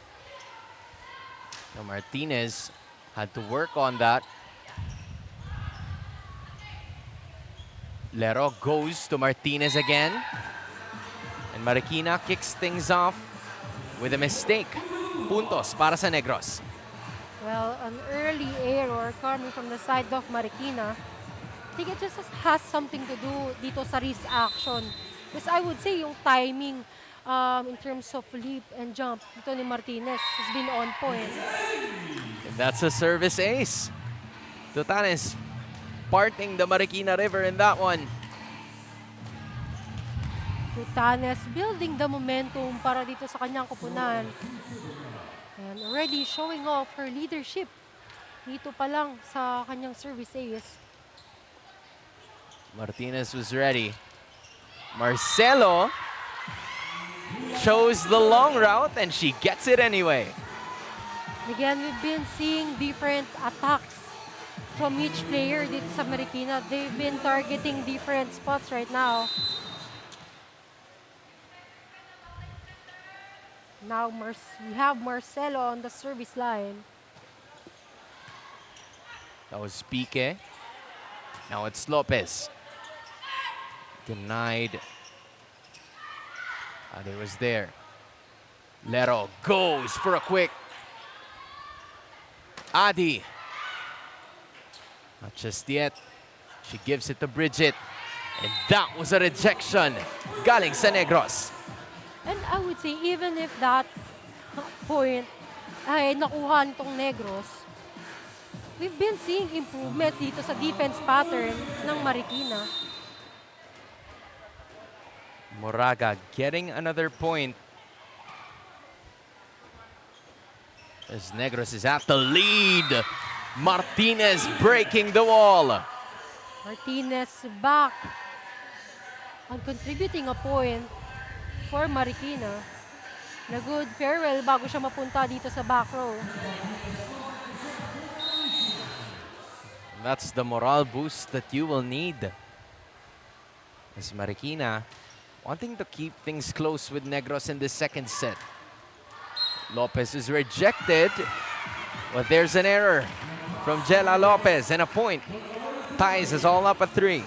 Now Martinez had to work on that. Lero goes to Martinez again. And Marikina kicks things off with a mistake. Puntos para sa Negros. Well, an early error coming from the side of Marikina. I think it just has something to do dito sa wrist action. Because I would say yung timing in terms of leap and jump dito ni Martinez has been on point. And that's a service ace. Tutanes parting the Marikina River in that one. Tutanes building the momentum para dito sa kanyang kupunan. And already showing off her leadership dito pa lang sa kanyang service ace. Martinez was ready. Marcelo chose the long route and she gets it anyway. Again, we've been seeing different attacks from each player dito sa Marikina. They've been targeting different spots right now. Now we have Marcelo on the service line. That was Pique. Now it's Lopez. Denied. Ade was there. Lero goes for a quick. Adi. Not just yet. She gives it to Bridget. And that was a rejection. Galing sa Negros. And I would say, even if that point ay nakuha nitong Negros, we've been seeing improvement dito sa defense pattern ng Marikina. Moraga getting another point. As Negros is at the lead. Martinez breaking the wall. Martinez back and contributing a point for Marikina. Na good farewell bago siya mapunta dito sa back row. That's the morale boost that you will need. As Marikina wanting to keep things close with Negros in the second set. Lopez is rejected, but there's an error from Jella Lopez and a point. Ties us all up at 3.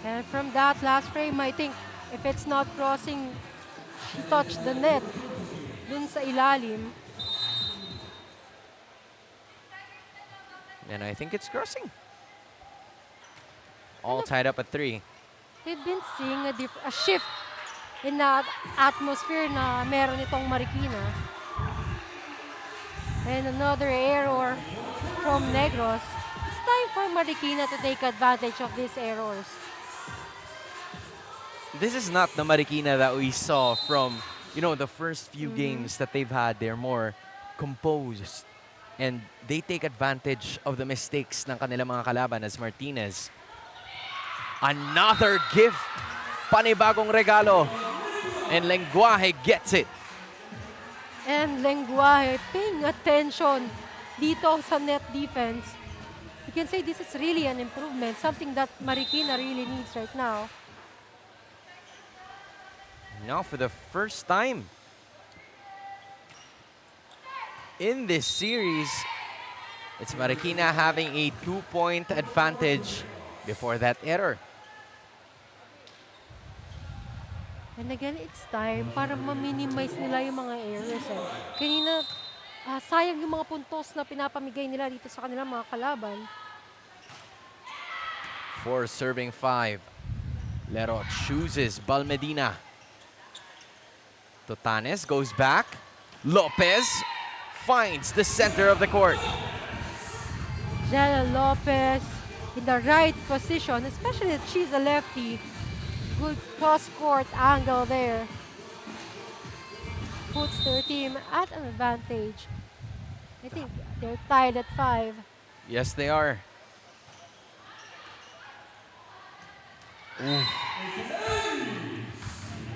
And from that last frame, I think if it's not crossing, she touched the net dun sa ilalim. And I think it's crossing. All tied up at 3. We've been seeing a shift in the atmosphere na meron itong Marikina. And another error from Negros. It's time for Marikina to take advantage of these errors. This is not the Marikina that we saw from, the first few games that they've had. They're more composed. And they take advantage of the mistakes ng kanilang mga kalaban as Martinez. Another gift. Panibagong regalo. And Lenguaje gets it. And Lenguaje paying attention dito sa net defense. You can say this is really an improvement, something that Marikina really needs right now. Now for the first time in this series, it's Marikina having a 2-point advantage before that error. And again, it's time para ma-minimize nila yung mga errors. Kanina, sayang yung mga puntos na pinapamigay nila dito sa kanilang mga kalaban. 4 serving 5. Lero chooses Balmedina. Totanes goes back. Lopez finds the center of the court. Jella Lopez in the right position, especially that she's a lefty. Good cross-court angle there. Puts their team at an advantage. I think they're tied at 5. Yes, they are. Ooh.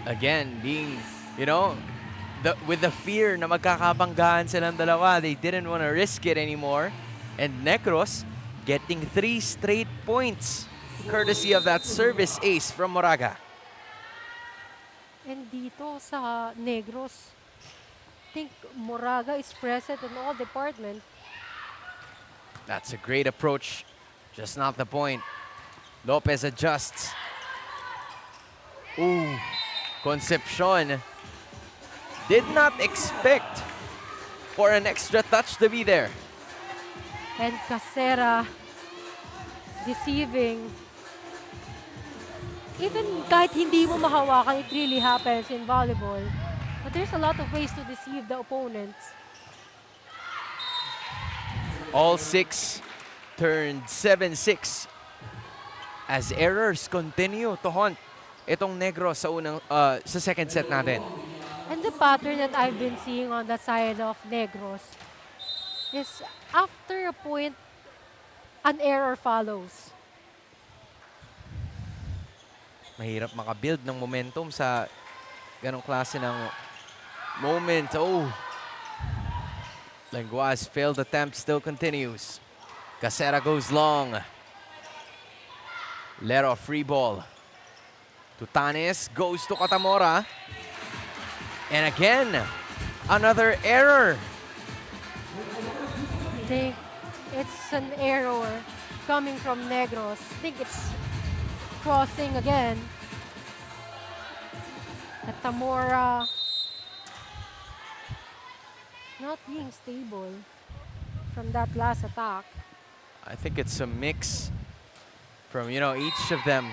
Again, being, with the fear na magkakabanggahan silang dalawa, they didn't want to risk it anymore. And Negros getting 3 straight points, courtesy of that service ace from Moraga. And dito sa Negros, I think Moraga is present in all departments. That's a great approach, just not the point. Lopez adjusts. Ooh, Concepcion did not expect for an extra touch to be there. And Casera deceiving. Even kahit hindi mo mahawakan, it really happens in volleyball. But there's a lot of ways to deceive the opponents. All 6 turned 7-6 as errors continue to haunt itong Negros sa second set natin. And the pattern that I've been seeing on the side of Negros is after a point, an error follows. Mahirap makabuild ng momentum sa ganong klase ng moment. Oh! Lengua's failed attempt still continues. Casera goes long. Lero free ball. Tutanes goes to Catamora. And again, another error. I think it's an error coming from Negros. I think it's crossing again. Tamora not being stable from that last attack. I think it's a mix from, each of them.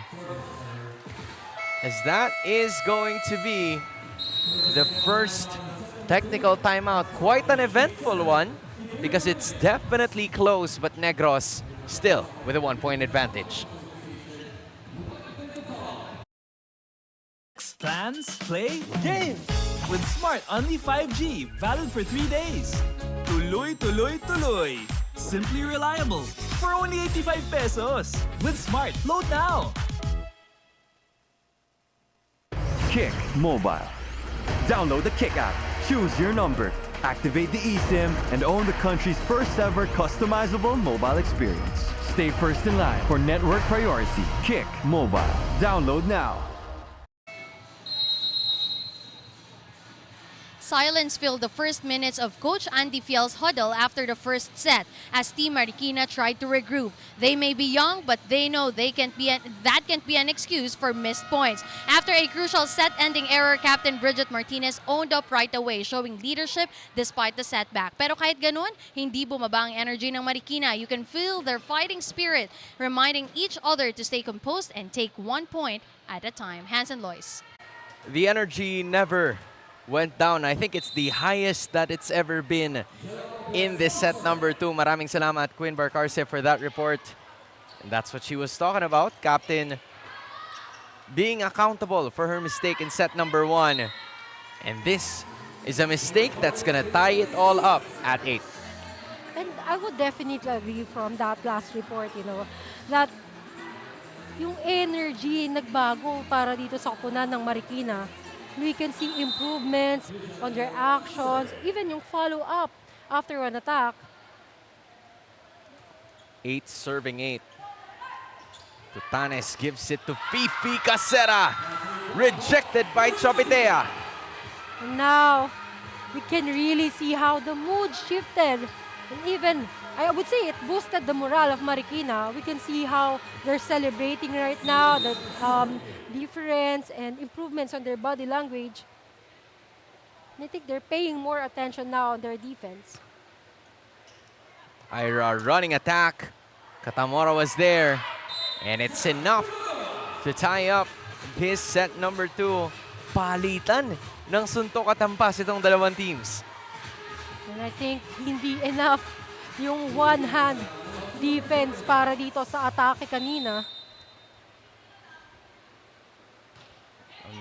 As that is going to be the first technical timeout. Quite an eventful one because it's definitely close, but Negros still with a 1-point advantage. Plans, play, game! With Smart Only 5G, valid for 3 days. Tuloy, tuloy, tuloy. Simply reliable. For only 85 pesos. With Smart, load now! Kick Mobile. Download the Kick app, choose your number, activate the eSIM, and own the country's first ever customizable mobile experience. Stay first in line for network priority. Kick Mobile. Download now. Silence filled the first minutes of Coach Andy Fiel's huddle after the first set as Team Marikina tried to regroup. They may be young, but they know that can't be an excuse for missed points. After a crucial set-ending error, Captain Bridget Martinez owned up right away, showing leadership despite the setback. Pero kahit ganun, hindi bumaba ang energy ng Marikina. You can feel their fighting spirit, reminding each other to stay composed and take 1 point at a time. Hansen Lois. The energy never went down. I think it's the highest that it's ever been in this set number 2. Maraming salamat, Quinn Barcarce, for that report. And that's what she was talking about. Captain being accountable for her mistake in set number 1. And this is a mistake that's gonna tie it all up at 8. And I would definitely agree from that last report, that yung energy nagbago para dito sa koponan ng Marikina. We can see improvements on their actions, even yung follow-up after an attack. 8 serving 8. Tutanes gives it to Fifi Casera. Rejected by Chopitea. And now, we can really see how the mood shifted. And even, I would say it boosted the morale of Marikina. We can see how they're celebrating right now, the difference and improvements on their body language. And I think they're paying more attention now on their defense. Ira running attack. Katamora was there. And it's enough to tie up this set number 2. Palitan ng suntok at hampas itong dalawang teams. And I think hindi enough yung one-hand defense para dito sa atake kanina.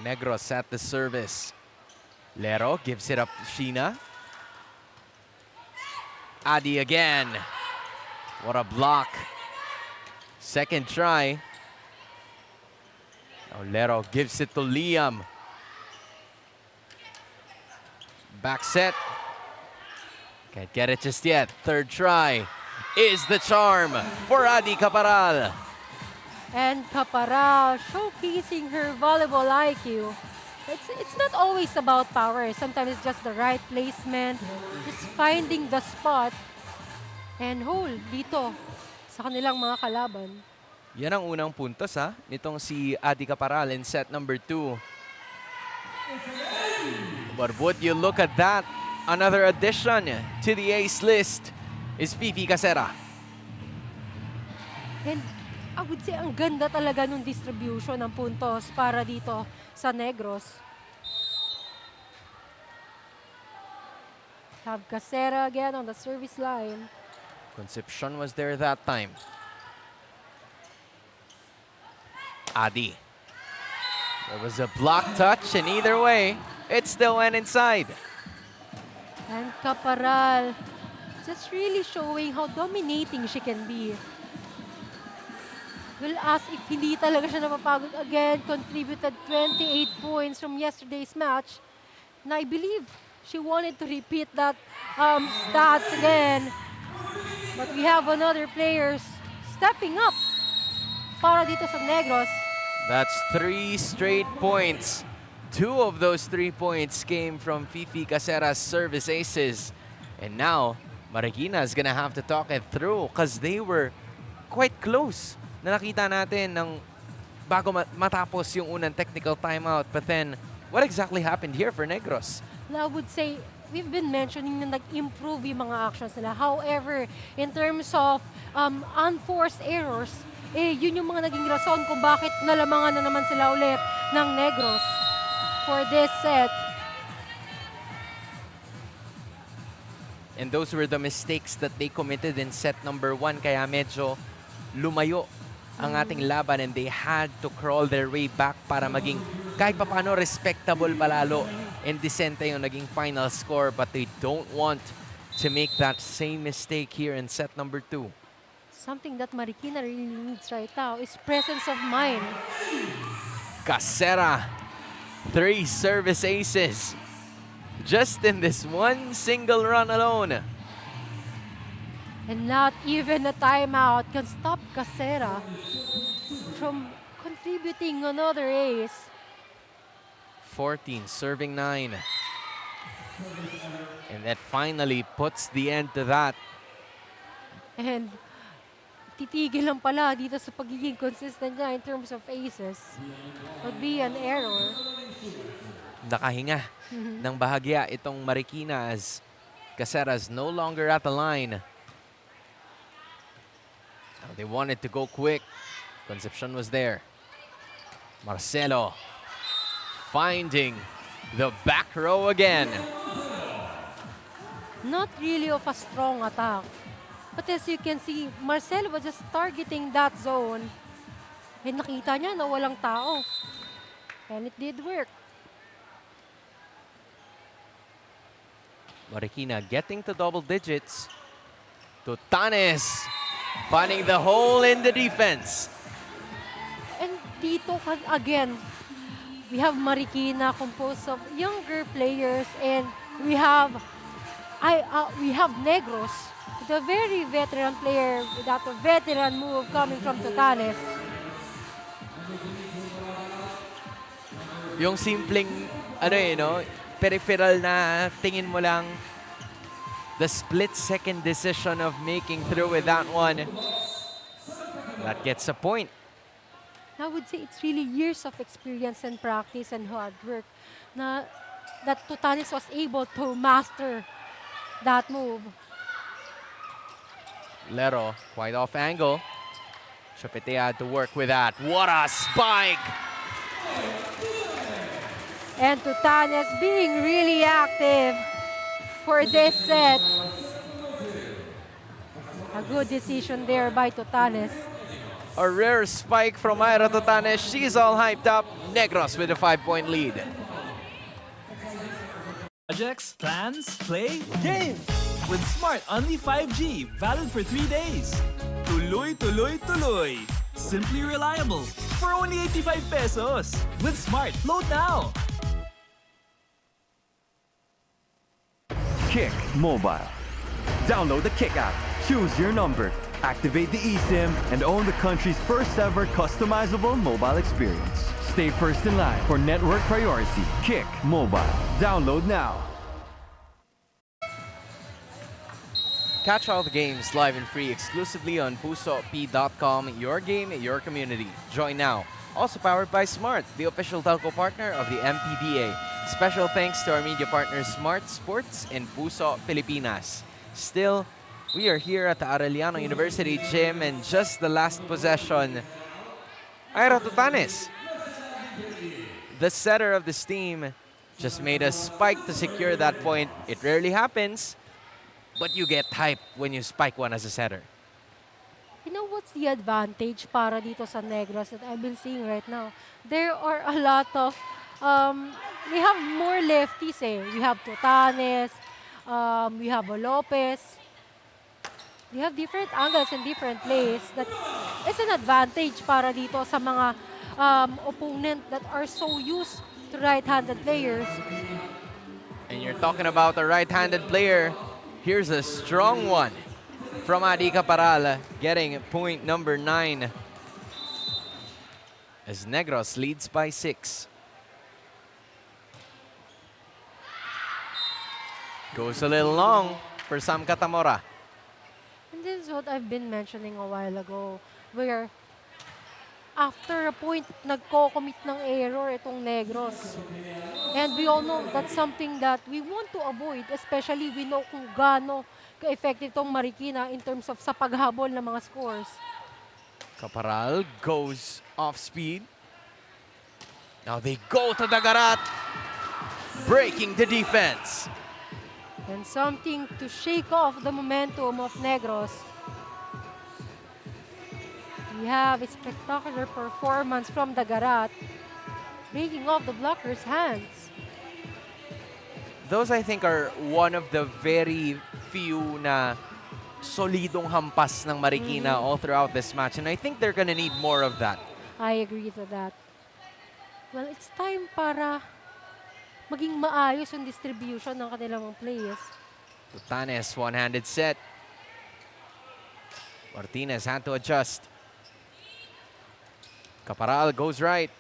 Negros at the service. Lero gives it up to Sheena. Adi again. What a block. Second try. Now Lero gives it to Liam. Back set. Can't get it just yet. Third try is the charm for Adi Caparal. And Caparal showcasing her volleyball IQ. It's not always about power. Sometimes it's just the right placement, just finding the spot and hold dito sa kanilang mga kalaban. Yan ang unang puntos nitong si Adi Caparal in set number 2. But would you look at that? Another addition to the ace list is Fifi Casera. And I would say ang ganda talaga nung distribution ng puntos para dito sa Negros. Have Casera again on the service line. Concepcion was there that time. Adi. There was a block touch, and either way, it still went inside. And Caparal just really showing how dominating she can be. We'll ask if hindi talaga siya napapagod again. Contributed 28 points from yesterday's match. And I believe she wanted to repeat that stats again. But we have another player stepping up para dito sa Negros. That's 3 straight points. 2 of those 3 points came from Fifi Casera's service aces. And now, Marikina is going to have to talk it through because they were quite close na nakita natin ng bago matapos yung unang technical timeout. But then, what exactly happened here for Negros? I would say, we've been mentioning na nag-improve yung mga actions nila. However, in terms of unforced errors, yun yung mga naging rason kung bakit nalamangan na naman sila ulit ng Negros for this set. And those were the mistakes that they committed in set number 1. Kaya medyo lumayo ang ating laban and they had to crawl their way back para maging kahit papano respectable palalo and decente yung naging final score. But they don't want to make that same mistake here in set number 2. Something that Marikina really needs right now is presence of mind. Casera, 3 service aces. Just in this one single run alone. And not even a timeout can stop Casera from contributing another ace. 14, serving 9. And that finally puts the end to that. And titigil lang pala dito sa pagiging consistent niya in terms of aces. Would be an error. Nakahinga ng bahagya itong Marikina as Casera's no longer at the line. They wanted to go quick. Concepcion was there. Marcelo finding the back row again. Not really of a strong attack. But as you can see, Marcelo was just targeting that zone. And nakita niya na walang tao. And it did work. Marikina getting to double digits. Tutanes finding the hole in the defense. And dito again, we have Marikina composed of younger players, and we have Negros, the very veteran player with that veteran move coming from Tutanes. Yung simpleng peripheral na tingin mo lang, the split-second decision of making through with that one. That gets a point. I would say it's really years of experience and practice and hard work that Tutanes was able to master that move. Lero, quite off angle. Chapete had to work with that. What a spike! And Tutanes being really active for this set. A good decision there by Tutanes. A rare spike from Ira Tutanes. She's all hyped up. Negros with a 5-point lead. Projects, plans, play, game! With Smart Only 5G, valid for 3 days. Tuloy, tuloy, tuloy. Simply reliable. For only 85 pesos. With Smart, load now! Kick Mobile. Download the Kick app, choose your number, activate the eSIM, and own the country's first ever customizable mobile experience. Stay first in line for network priority. Kick Mobile. Download now. Catch all the games live and free exclusively on pusop.com. Your game, your community. Join now. Also powered by Smart, the official telco partner of the MPVA. Special thanks to our media partners Smart Sports and Puso Pilipinas. Still, we are here at the Arellano University Gym, and just the last possession, Ira Tutanes, the setter of this team, just made a spike to secure that point. It rarely happens, but you get hype when you spike one as a setter. You know what's the advantage para dito sa Negros that I've been seeing right now? There are a lot of, we have more lefties eh. We have Tutanes, we have Lopez. We have different angles and different plays. That is an advantage para dito sa mga opponent that are so used to right-handed players. And you're talking about a right-handed player. Here's a strong one from Adi Caparal, getting point number 9 as Negros leads by 6. Goes a little long for Sam Katamora. And And this is what I've been mentioning a while ago, where after a point, nagko-commit ng error itong Negros. And we all know that's something that we want to avoid, especially we know kung gaano ka-effective itong Marikina in terms of sa paghabol ng mga scores. Caparal goes off speed. Now they go to Dagarat, breaking the defense. And something to shake off the momentum of Negros. We have a spectacular performance from Dagarat, breaking off the blocker's hands. Those, I think, are one of the very few na solidong hampas ng Marikina all throughout this match. And I think they're gonna need more of that. I agree to that. Well, it's time para maging maayos yung distribution ng kanilang mga plays. Tutanes, one-handed set. Martinez had to adjust. Caparal goes right.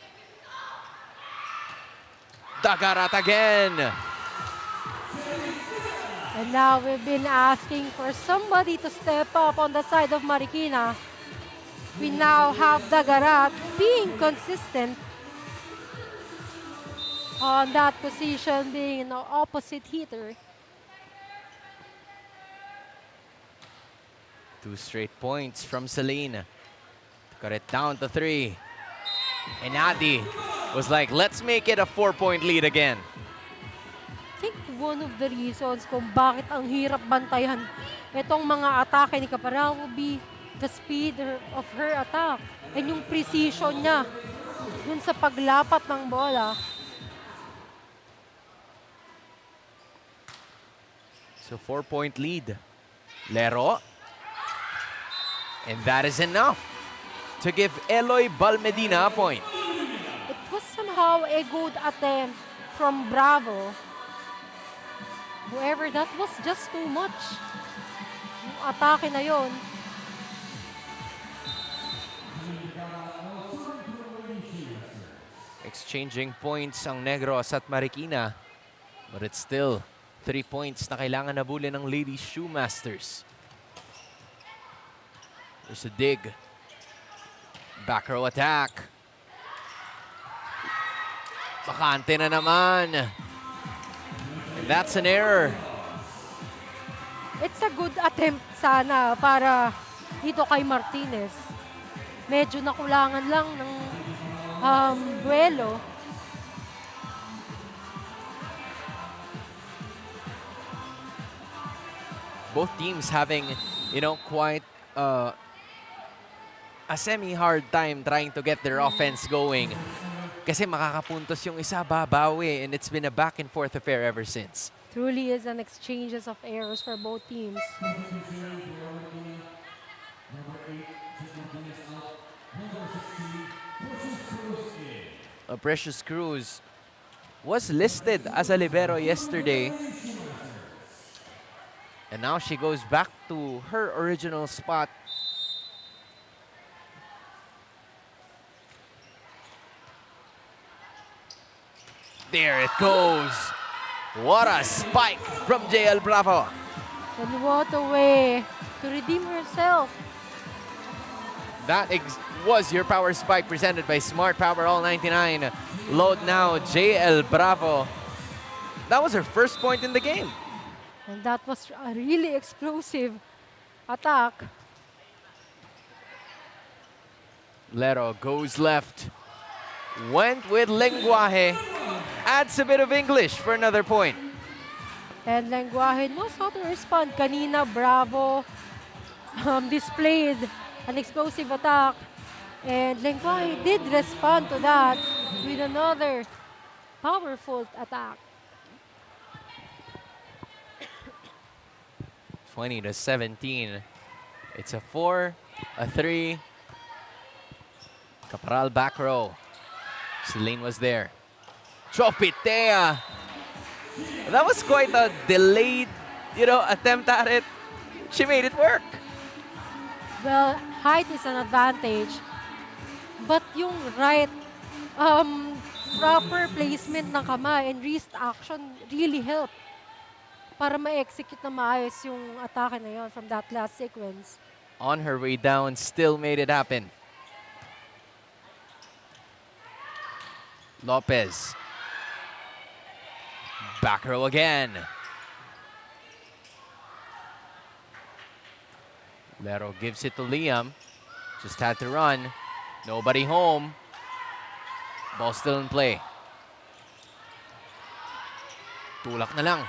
Dagarat again. And now we've been asking for somebody to step up on the side of Marikina. We now have Dagarat being consistent on that position, being an opposite hitter. 2 straight points from Celine. Got it down to 3. And Adi was like, let's make it a 4-point lead again. I think one of the reasons kung bakit ang hirap bantayan itong mga atake ni Caparal will be the speed of her attack and yung precision niya dun sa paglapat ng bola. So 4-point lead. Lero. And that is enough to give Eloy Balmedina a point. It was somehow a good attempt from Bravo. However, that was just too much. Yung atake na yon. Exchanging points ang Negros at Marikina. But it's still 3 points na kailangan nabulin ng Lady Shoemasters. There's a dig. Back row attack. Bakante na naman. And that's an error. It's a good attempt sana para dito kay Martinez. Medyo nakulangan lang ng duelo. Both teams having, quite a semi-hard time trying to get their offense going. Kasi makakapuntos yung isa, babawi. And it's been a back and forth affair ever since. Truly is an exchanges of errors for both teams. Precious Cruz was listed as a libero yesterday. And now she goes back to her original spot. There it goes. What a spike from JL Bravo. And what a way to redeem herself. That was your power spike presented by Smart Power All 99. Load now, JL Bravo. That was her first point in the game. And that was a really explosive attack. Lero goes left. Went with Lenguaje. Adds a bit of English for another point. And Lenguaje knows how to respond. Kanina, Bravo displayed an explosive attack. And Lenguaje did respond to that with another powerful attack. 20-17. It's a 4, a 3. Caparal back row. Celine was there. Chopitea. That was quite a delayed, attempt at it. She made it work. Well, height is an advantage. But yung right, proper placement ng kamay and wrist action really helped. para ma-execute na maayos yung atake na yon from that last sequence. On her way down, still made it happen. Lopez. Back row again. Lero gives it to Liam. Just had to run. Nobody home. Ball still in play. Tulak na lang.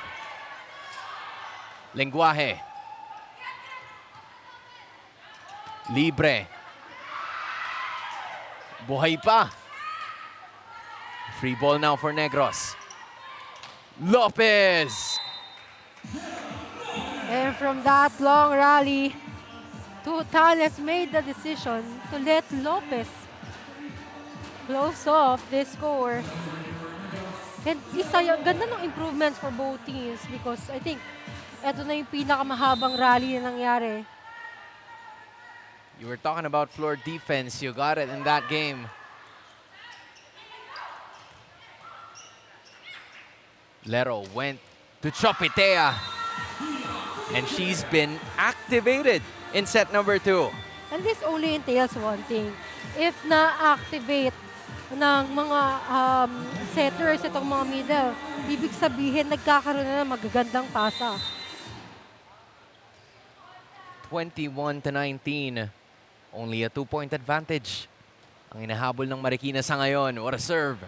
Lenguaje. Libre. Buhay pa. Free ball now for Negros. Lopez. And from that long rally, Tutales made the decision to let Lopez close off this score. And ganda ng improvements for both teams because I think eto na yung pinakamahabang rally na nangyari. You were talking about floor defense. You got it in that game. Lero went to Chopitea. And she's been activated in set number 2. And this only entails one thing. If na-activate ng mga setters itong mga middle, ibig sabihin nagkakaroon na ng magagandang pasa. 21-19. Only a 2-point advantage. Ang inahabol ng Marikina sa ngayon. What a serve.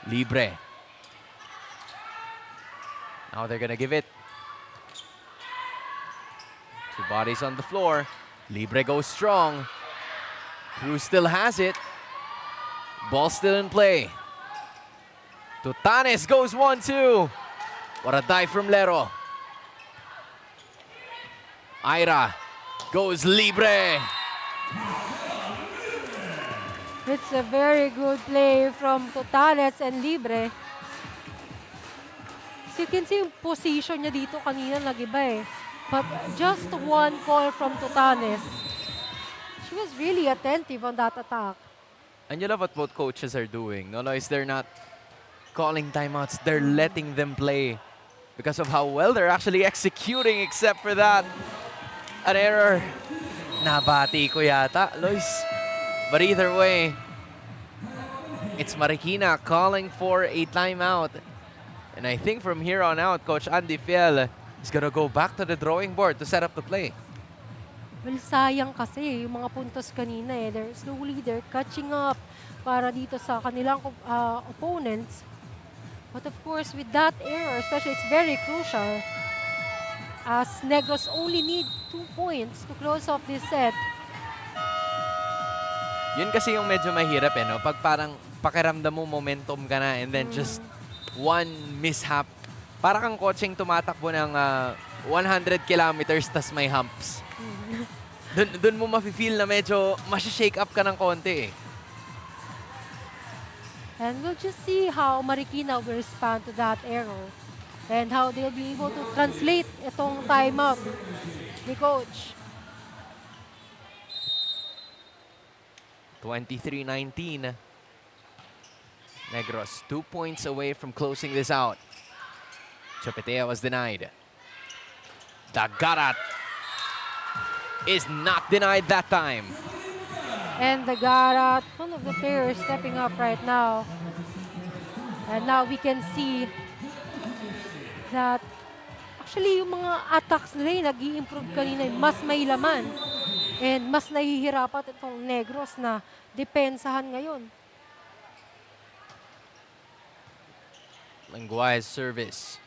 Libre. Now they're gonna give it. Two bodies on the floor. Libre goes strong. Cruz still has it. Ball still in play. Tutanes goes 1-2. What a dive from Lero. Ira goes libre. It's a very good play from Tutanes and Libre. So you can see yung position niya dito kanina nag-iba eh. But just one call from Tutanes. She was really attentive on that attack. And you love what both coaches are doing. No, is they're not calling timeouts. They're letting them play because of how well they're actually executing, except for that. An error. Nabati ko yata, Lois. But either way, it's Marikina calling for a timeout. And I think from here on out, Coach Andy Fiel is gonna go back to the drawing board to set up the play. Well, sayang kasi yung mga puntos kanina eh. They're catching up para dito sa kanilang opponents. But of course, with that error, especially, it's very crucial as Negros only need 2 points to close off this set. Yun kasi yung medyo mahirap eh, no? Pag parang pakiramdam mo momentum ka na and then just one mishap. Para kang coaching tumatakbo ng 100 kilometers tas may humps. Dun mo mafe-feel na medyo masya-shake up ka ng konti eh. And we'll just see how Marikina will respond to that error and how they'll be able to translate itong timeout ni Coach. 23-19. Negros 2 points away from closing this out. Chopitea was denied. Dagarat is not denied that time. And Dagarat, one of the players stepping up right now. And now we can see that actually yung mga attacks nila nag-i-improve kanina, mas may laman. And mas nahihirapan itong Negros na depensahan ngayon. Lenguaje's service.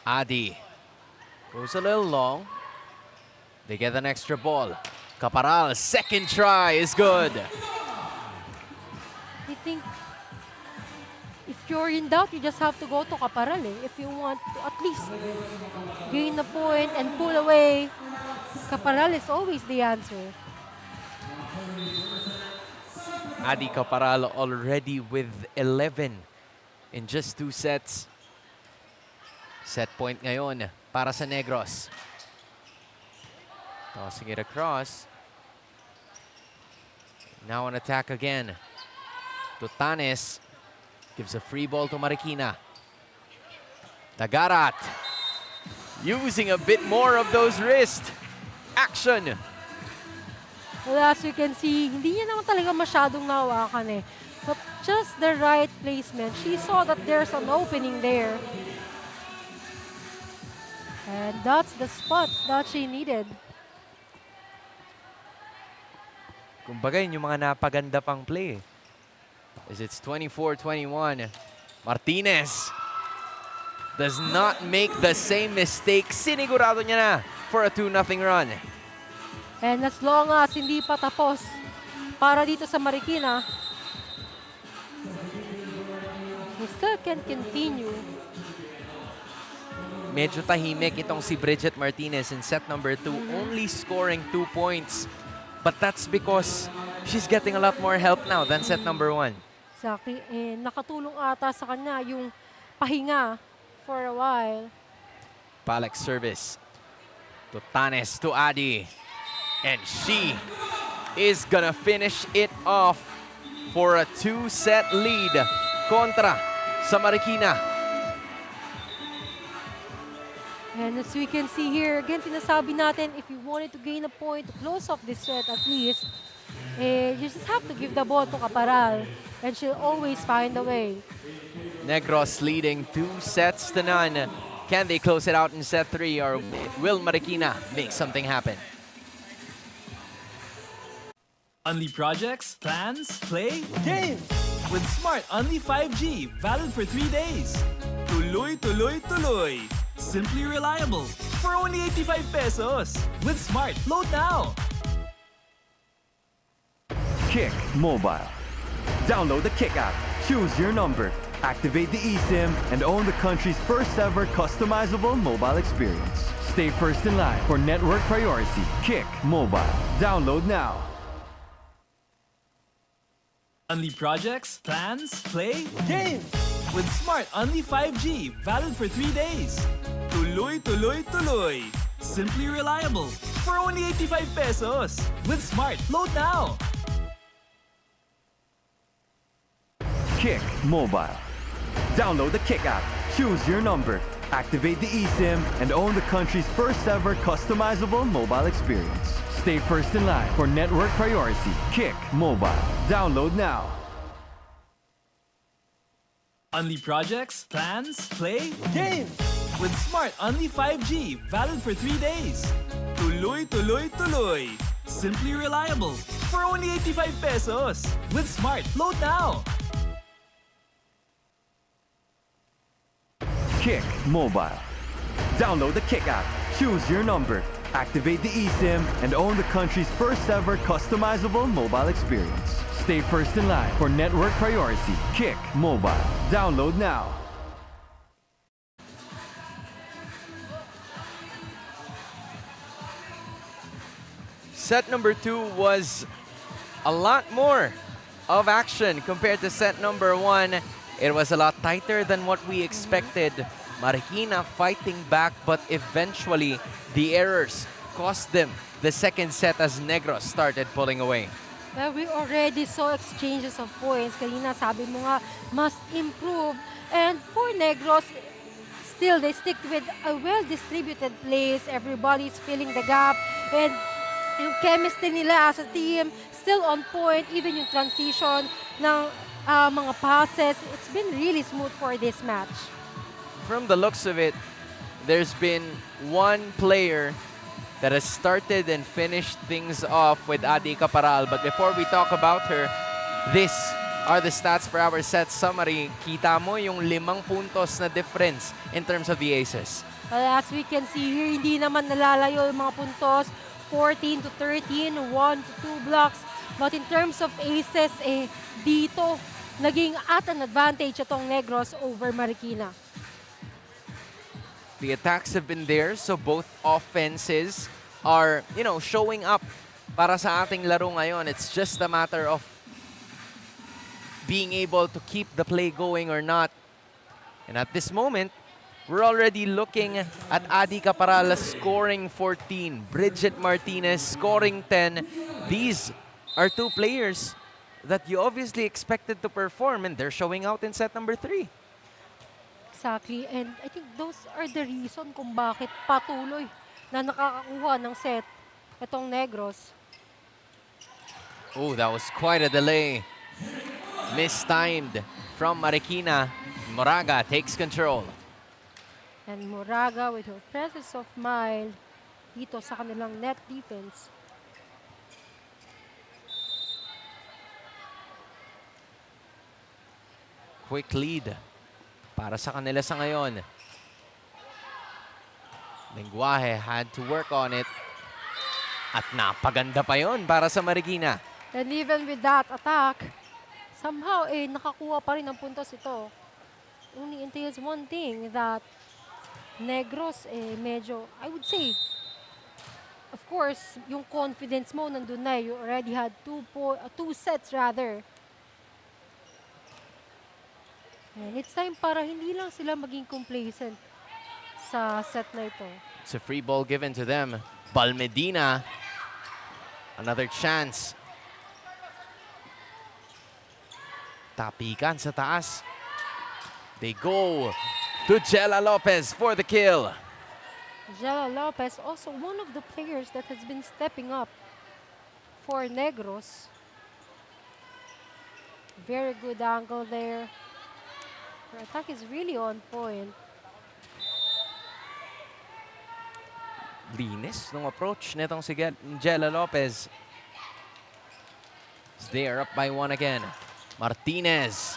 Adi goes a little long. They get an extra ball. Caparal, second try is good. I think if you're in doubt, you just have to go to Caparal eh. If you want to at least gain a point and pull away, Caparal is always the answer. Adi Caparal already with 11 in just 2 sets. Set point ngayon para sa Negros. Tossing it across. Now an attack again. Tutanes gives a free ball to Marikina. Dagarat using a bit more of those wrist. Action! Well, as you can see, hindi niya naman talaga masyadong nahawakan eh. But just the right placement. She saw that there's an opening there. And that's the spot that she needed. Kumbaga, yun yung mga napaganda pang play. As it's 24-21. Martinez does not make the same mistake. Sinigurado niya na for a 2-0 run. And as long as hindi pa tapos para dito sa Marikina, we still can continue. Medyo tahimik itong si Bridget Martinez in set number 2, only scoring 2 points. But that's because she's getting a lot more help now than set number 1. Exactly. And nakatulong ata sa kanya yung pahinga for a while. Palak service to Tanes to Adi. And she is gonna finish it off for a 2-set lead kontra sa Marikina. And as we can see here, again, sinasabi natin, if you wanted to gain a point to close off this set at least, you just have to give the ball to Caparal. And she'll always find a way. Negros leading 2-0. Can they close it out in set 3, or will Marikina make something happen? Unli projects, plans, play, game! With Smart Unli 5G, valid for 3 days. Tuloy, tuloy, tuloy. Simply reliable. For only 85 pesos. With Smart, load now! Kick Mobile. Download the Kick app, choose your number, activate the eSIM, and own the country's first ever customizable mobile experience. Stay first in line for network priority. Kick Mobile. Download now. Unli projects, plans, play, game! With Smart Unli 5G, valid for 3 days. Tuloy, tuloy, tuloy. Simply reliable. For only 85 pesos. With Smart, load now! Kick Mobile. Download the Kick app, choose your number, activate the eSIM, and own the country's first ever customizable mobile experience. Stay first in line for network priority. Kick Mobile. Download now. Unli projects, plans, play, game! With Smart Unli 5G, valid for 3 days. Tuloy, tuloy, tuloy. Simply reliable. For only 85 pesos. With Smart, load now! Kick Mobile. Download the Kick app, choose your number, activate the eSIM, and own the country's first ever customizable mobile experience. Stay first in line for network priority. Kick Mobile. Download now. Set number 2 was a lot more of action compared to set number 1. It was a lot tighter than what we expected. Marikina fighting back, but eventually the errors cost them the second set as Negros started pulling away. Well, we already saw exchanges of points. Kanina sabi mo nga, must improve. And for Negros, still they stick with a well-distributed plays. Everybody's filling the gap. And yung chemistry nila as a team, still on point. Even yung transition ng mga passes, it's been really smooth for this match. From the looks of it, there's been one player that has started and finished things off with Adi Caparal. But before we talk about her, these are the stats for our set summary. Kita mo yung 5 puntos na difference in terms of the aces. Well, as we can see here, hindi naman nalalayo yung mga puntos. 14 to 13, 1 to 2 blocks. But in terms of aces, dito naging at an advantage itong Negros over Marikina. The attacks have been there, so both offenses are, showing up para sa ating laro ngayon. It's just a matter of being able to keep the play going or not. And at this moment, we're already looking at Adi Caparal scoring 14, Bridget Martinez scoring 10. These are two players that you obviously expected to perform, and they're showing out in set number 3. Exactly. And I think those are the reason kung bakit patuloy na nakakakuha ng set itong Negros. Oh, that was quite a delay. Mistimed from Marikina. Moraga takes control. And Moraga with her presence of mind dito sa kanilang net defense. Quick lead para sa kanila sa ngayon. Lenguaje had to work on it. At napaganda pa yon para sa Marikina. And even with that attack, somehow nakakuha pa rin ng puntos ito. Only entails one thing, that Negros medyo, I would say, of course, yung confidence mo nandun na. You already had two sets rather. And it's time para hindi lang sila maging complacent sa set na ito. It's a free ball given to them. Balmedina. Another chance. Tapikan sa taas. They go to Jella Lopez for the kill. Jella Lopez, also one of the players that has been stepping up for Negros. Very good angle there. Her attack is really on point. Linis ng approach nitong si Jella Lopez. They are up by one again. Martinez.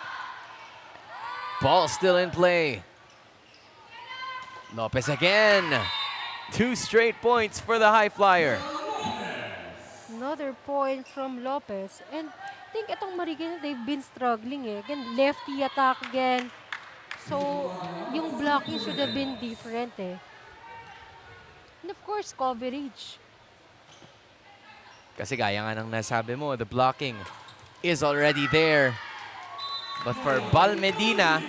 Ball still in play. Lopez again. 2 straight points for the high flyer. Another point from Lopez. And I think itong Marikina, they've been struggling Again, lefty attack again. So, yung blocking should have been different And of course, coverage. Kasi gaya nga ng nasabi mo, the blocking is already there. But for Balmedina,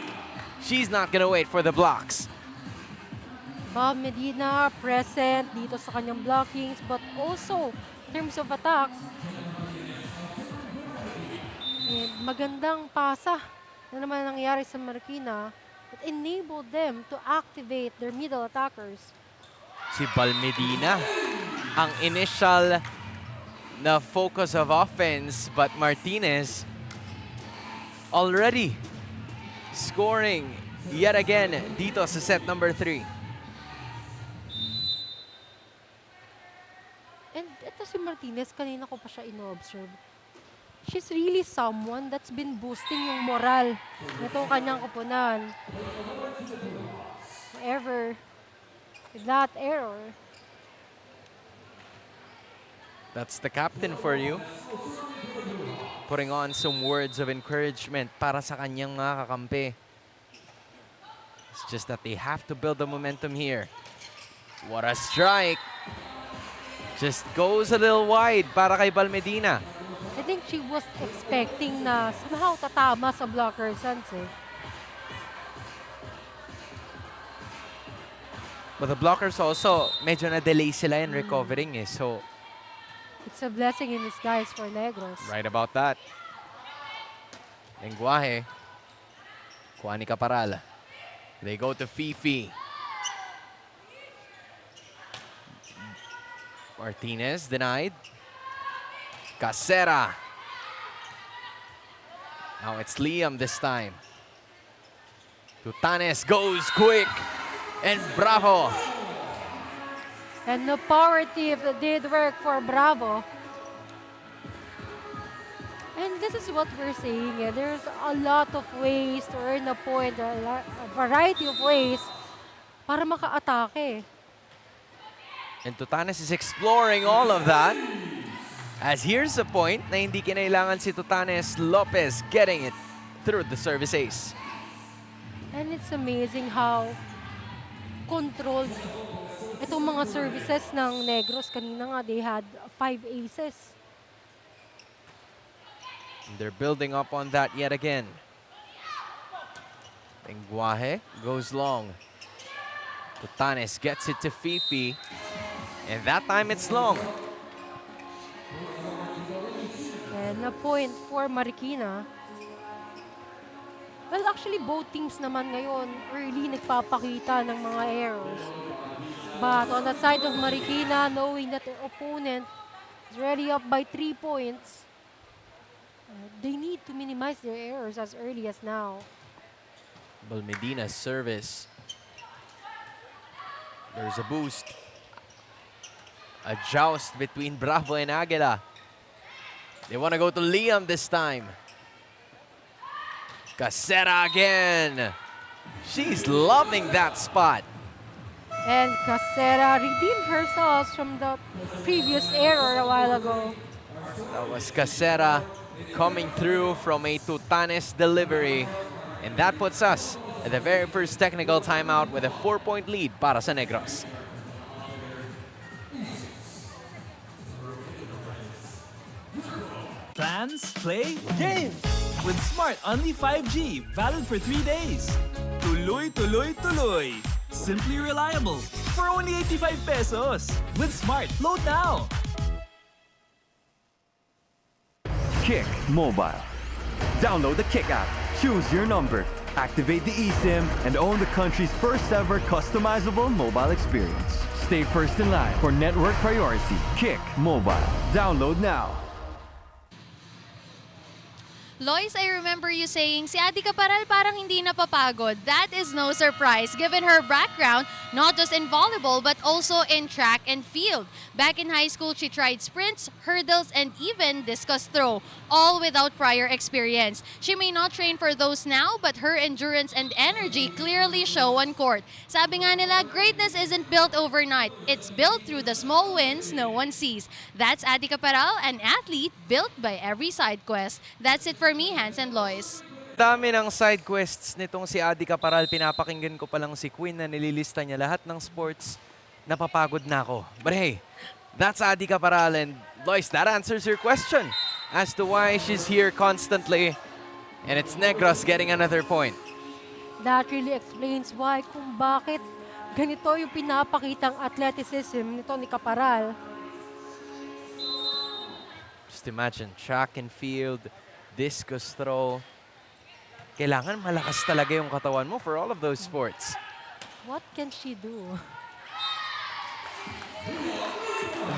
she's not gonna wait for the blocks. Bob Medina present dito sa kanyang blockings, but also in terms of attacks. And magandang pasa na naman nangyari sa Marikina that enabled them to activate their middle attackers. Si Balmedina, ang initial na focus of offense, but Martinez already scoring yet again dito sa set number 3. And ito si Martinez, kanina ko pa siya ino-observe. She's really someone that's been boosting yung moral nitong kanyang koponan. However, with that error, That's the captain for you. Putting on some words of encouragement para sa kanyang mga kakampi. It's just that they have to build the momentum here. What a strike! Just goes a little wide para kay Balmedina. I think she was expecting na somehow tatama sa blocker sense But the blockers also, medyo na-delay sila in recovering So, It's a blessing in disguise for Negros. right about that. Lenguaje. Juani Caparal. They go to Fifi. Martinez denied. Casera. Now it's Liam this time. Tutanes goes quick. And Bravo. And the power tip did work for Bravo. And this is what we're saying. There's a lot of ways to earn a point, a variety of ways para maka-atake. And Tutanes is exploring all of that. As here's a point na hindi kinailangan si Tutanes. Lopez getting it through the service ace. And it's amazing how controlled itong mga services ng Negros. Kanina nga, they had 5 aces. And they're building up on that yet again. Lenguaje goes long. Tutanes gets it to Fifi. And that time it's long. And a point for Marikina. Well, actually, both teams naman ngayon early nagpapakita ng mga errors. But on the side of Marikina, knowing that their opponent is already up by 3 points, they need to minimize their errors as early as now. Medina's service. There's a boost. A joust between Bravo and Aguila. They want to go to Liam this time. Casera again. She's loving that spot. And Casera redeemed herself from the previous error a while ago. That was Casera coming through from a Tutanes delivery. And that puts us at the very first technical timeout with a 4-point lead para sa Negros. Plans, play, game! With Smart Only 5G, valid for 3 days. Tuloy, tuloy, tuloy. Simply reliable. For only 85 pesos. With Smart, load now! Kick Mobile. Download the Kick app, choose your number, activate the eSIM, and own the country's first ever customizable mobile experience. Stay first in line for network priority. Kick Mobile. Download now. Lois, I remember you saying, si Adi Caparal parang hindi napapagod. That is no surprise given her background, not just in volleyball but also in track and field. Back in high school, she tried sprints, hurdles, and even discus throw, all without prior experience. She may not train for those now, but her endurance and energy clearly show on court. Sabi nga nila, greatness isn't built overnight. It's built through the small wins no one sees. That's Adi Caparal, an athlete built by every side quest. That's it for me, Hans and Lois. Dami ng side quests nitong si Adi Caparal. Pinapakinggan ko pa lang si Queen na nililista niya lahat ng sports. Napapagod na ako. But hey, that's Adi Caparal, and Lois, that answers your question as to why she's here constantly. And it's Negros getting another point. That really explains why kung bakit ganito yung pinapakitang athleticism nito ni Caparal. Just imagine, track and field, discus throw. Kailangan malakas talaga yung katawan mo for all of those sports. What can she do?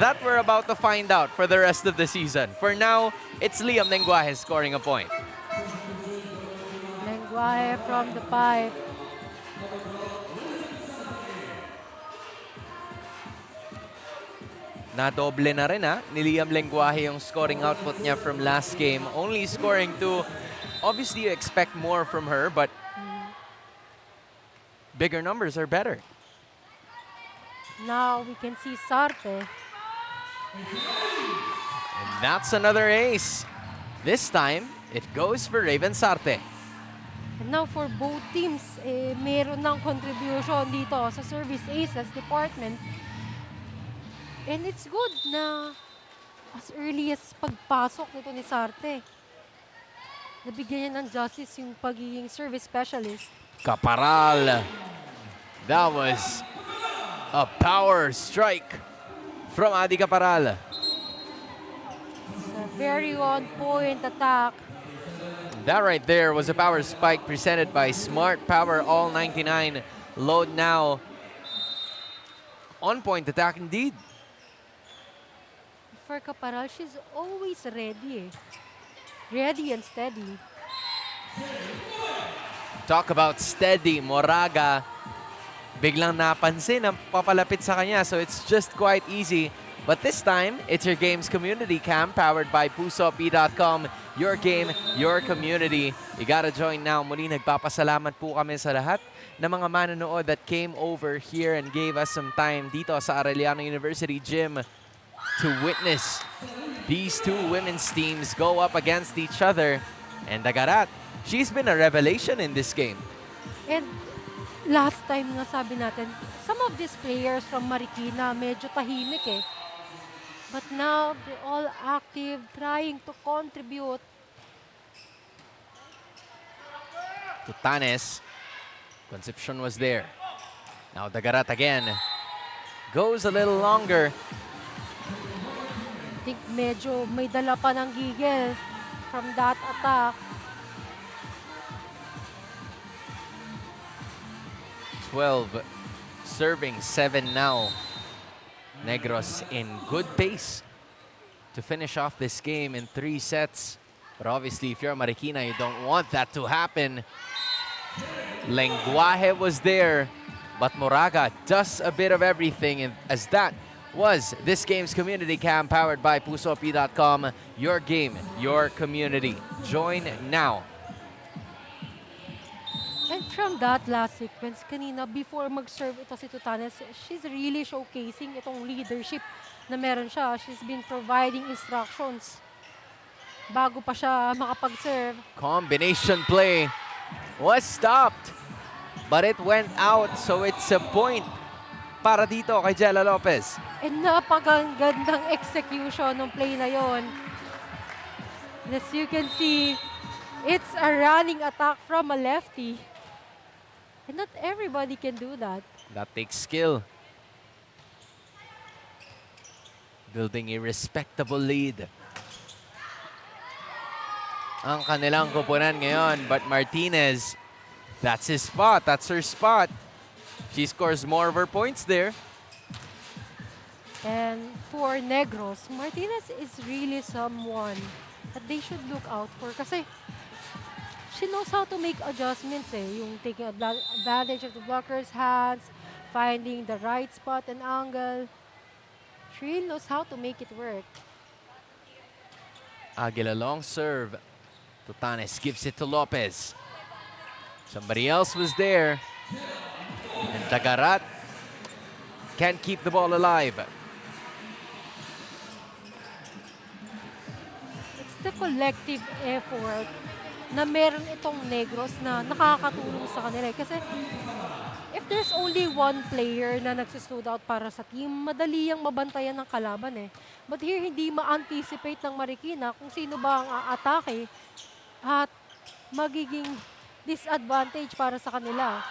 That we're about to find out for the rest of the season. For now, it's Liam Lenguaje scoring a point. Lenguaje from the pipe. Nadoble na rin ni Liam Lenguaje yung scoring output niya from last game. Only scoring 2. Obviously, you expect more from her, but bigger numbers are better. Now we can see Sarte. And that's another ace. This time, it goes for Raven Sarte. And now for both teams, meron ng contribution dito sa service aces department. And it's good na as early as pagpasok nito ni Sarte, nabigyan niya ng justice yung pagiging service specialist. Caparal. That was a power strike from Adi Caparal. It's a very on-point attack. That right there was a power spike presented by Smart Power All 99. Load now. On-point attack indeed. For Caparal, she's always ready. Ready and steady. Talk about steady. Moraga biglang napansin ang papalapit sa kanya, so it's just quite easy. But this time, it's your game's community cam powered by pusop.com. Your game, your community. You gotta join now. Muli, nagpapasalamat po kami sa lahat ng mga manonood that came over here and gave us some time dito sa Arellano University Gym to witness these two women's teams go up against each other. And Dagarat, she's been a revelation in this game. And last time nga sabi natin, some of these players from Marikina medyo tahimik eh. But now, they're all active, trying to contribute. Tutanes, Concepcion was there. Now Dagarat again. Goes a little longer. I think medyo may dala pa ng gigil from that attack. 12, serving 7 now. Negros in good pace to finish off this game in 3 sets. But obviously, if you're Marikina, you don't want that to happen. Lenguaje was there, but Moraga does a bit of everything, and as that was this game's community cam powered by pusopi.com. Your game, your community. Join now. And from that last sequence kanina, before mag-serve ito si Tutanes, she's really showcasing itong leadership na meron siya. She's been providing instructions bago pa siya makapag-serve. Combination play was stopped, but it went out, so it's a point para dito kay Jella Lopez. And napakagandang execution ng play na yon. As you can see, it's a running attack from a lefty. And not everybody can do that. That takes skill. Building a respectable lead ang kanilang koponan ngayon, but Martinez, that's his spot, that's her spot. She scores more of her points there. And for Negros, Martinez is really someone that they should look out for kasi she knows how to make adjustments yung taking advantage of the blocker's hands, finding the right spot and angle. She really knows how to make it work. Aguila long serve. Tutanes gives it to Lopez. Somebody else was there. And Tagarat can't keep the ball alive. It's the collective effort na meron itong Negros na nakakatulong sa kanila. Kasi if there's only one player na nagsustood out para sa team, madali ang mabantayan ng kalaban But here, hindi ma-anticipate ng Marikina kung sino ba ang aatake at magiging disadvantage para sa kanila.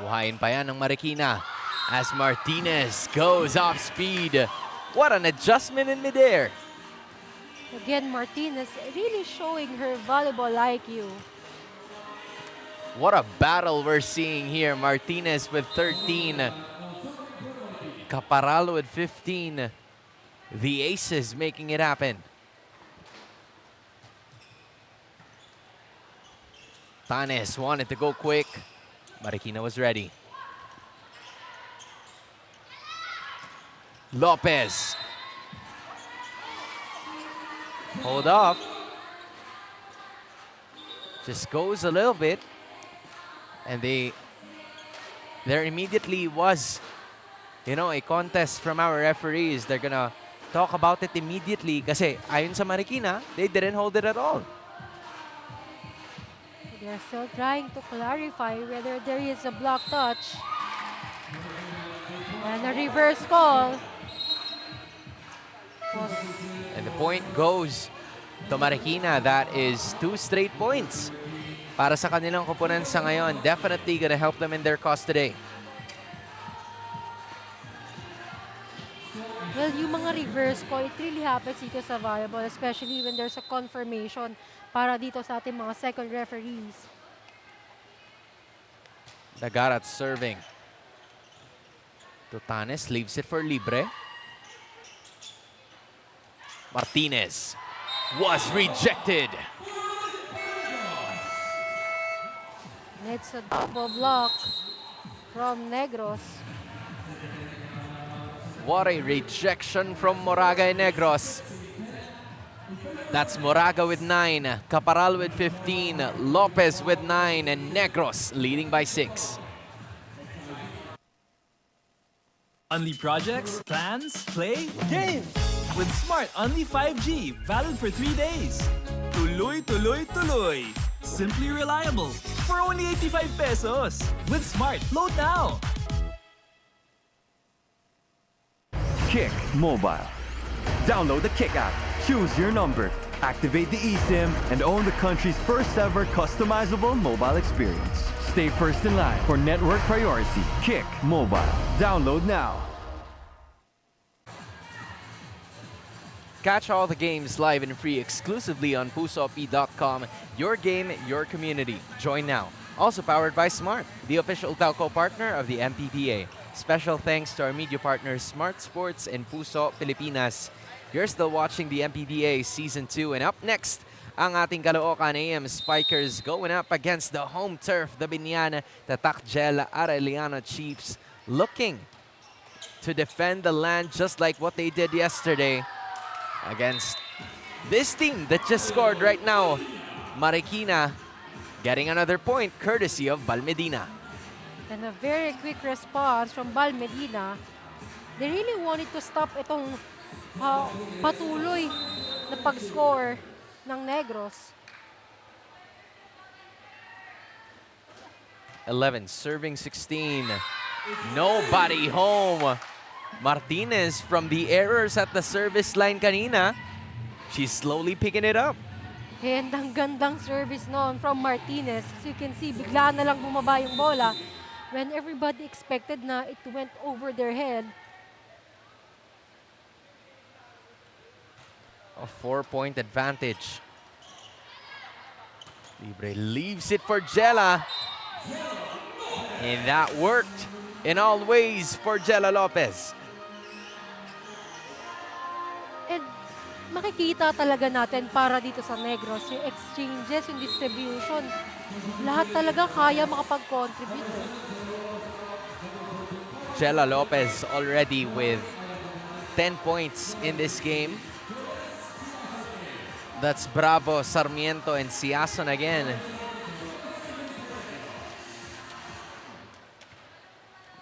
Buhayin pa yan ng Marikina as Martinez goes off speed. What an adjustment in midair. Again, Martinez really showing her volleyball IQ. What a battle we're seeing here. Martinez with 13. Caparal with 15. The aces making it happen. Tanes wanted to go quick. Marikina was ready. Lopez. Hold off. Just goes a little bit. And there immediately was, a contest from our referees. They're gonna talk about it immediately kasi ayon sa Marikina, they didn't hold it at all. They're still trying to clarify whether there is a block touch. And a reverse call. And the point goes to Marikina. That is 2 straight points para sa kanilang koponan sa ngayon. Definitely gonna help them in their cause today. Well, yung mga reverse call, it really happens dito sa volleyball, especially when there's a confirmation para dito sa ating mga second referees. Dagarat serving. Tutanes leaves it for Libre. Martinez was rejected. And it's a double block from Negros. What a rejection from Moraga and Negros. That's Moraga with 9, Caparal with 15, Lopez with 9, and Negros leading by 6. Only projects, plans, play, game! With Smart Only 5G, valid for 3 days. Tuloy, tuloy, tuloy. Simply reliable. For only 85 pesos. With Smart, load now! Kick Mobile. Download the Kick app, choose your number, activate the eSIM, and own the country's first ever customizable mobile experience. Stay first in line for network priority. Kick Mobile. Download now. Catch all the games live and free exclusively on pusopi.com. Your game, your community. Join now. Also powered by Smart, the official telco partner of the MPVA. Special thanks to our media partners Smart Sports and Puso Pilipinas. You're still watching the MPVA Season 2, and up next, ang ating Caloocan AM Spikers going up against the home turf, the Binyan Tatakjel Arellano Chiefs, looking to defend the land just like what they did yesterday against this team that just scored right now. Marikina getting another point courtesy of Balmedina. And a very quick response from Balmedina. They really wanted to stop itong patuloy na pag-score ng Negros. 11 serving 16. Nobody home. Martinez from the errors at the service line kanina. She's slowly picking it up. And ang gandang service noon from Martinez. As you can see, bigla na lang bumaba yung bola when everybody expected na it went over their head. A 4-point advantage. Libre leaves it for Jella. And that worked in all ways for Jella Lopez. And makikita talaga natin para dito sa Negros, yung exchanges, yung distribution. Lahat talaga kaya makapag-contribute. Jella Lopez already with 10 points in this game. That's Bravo, Sarmiento, and Siason again.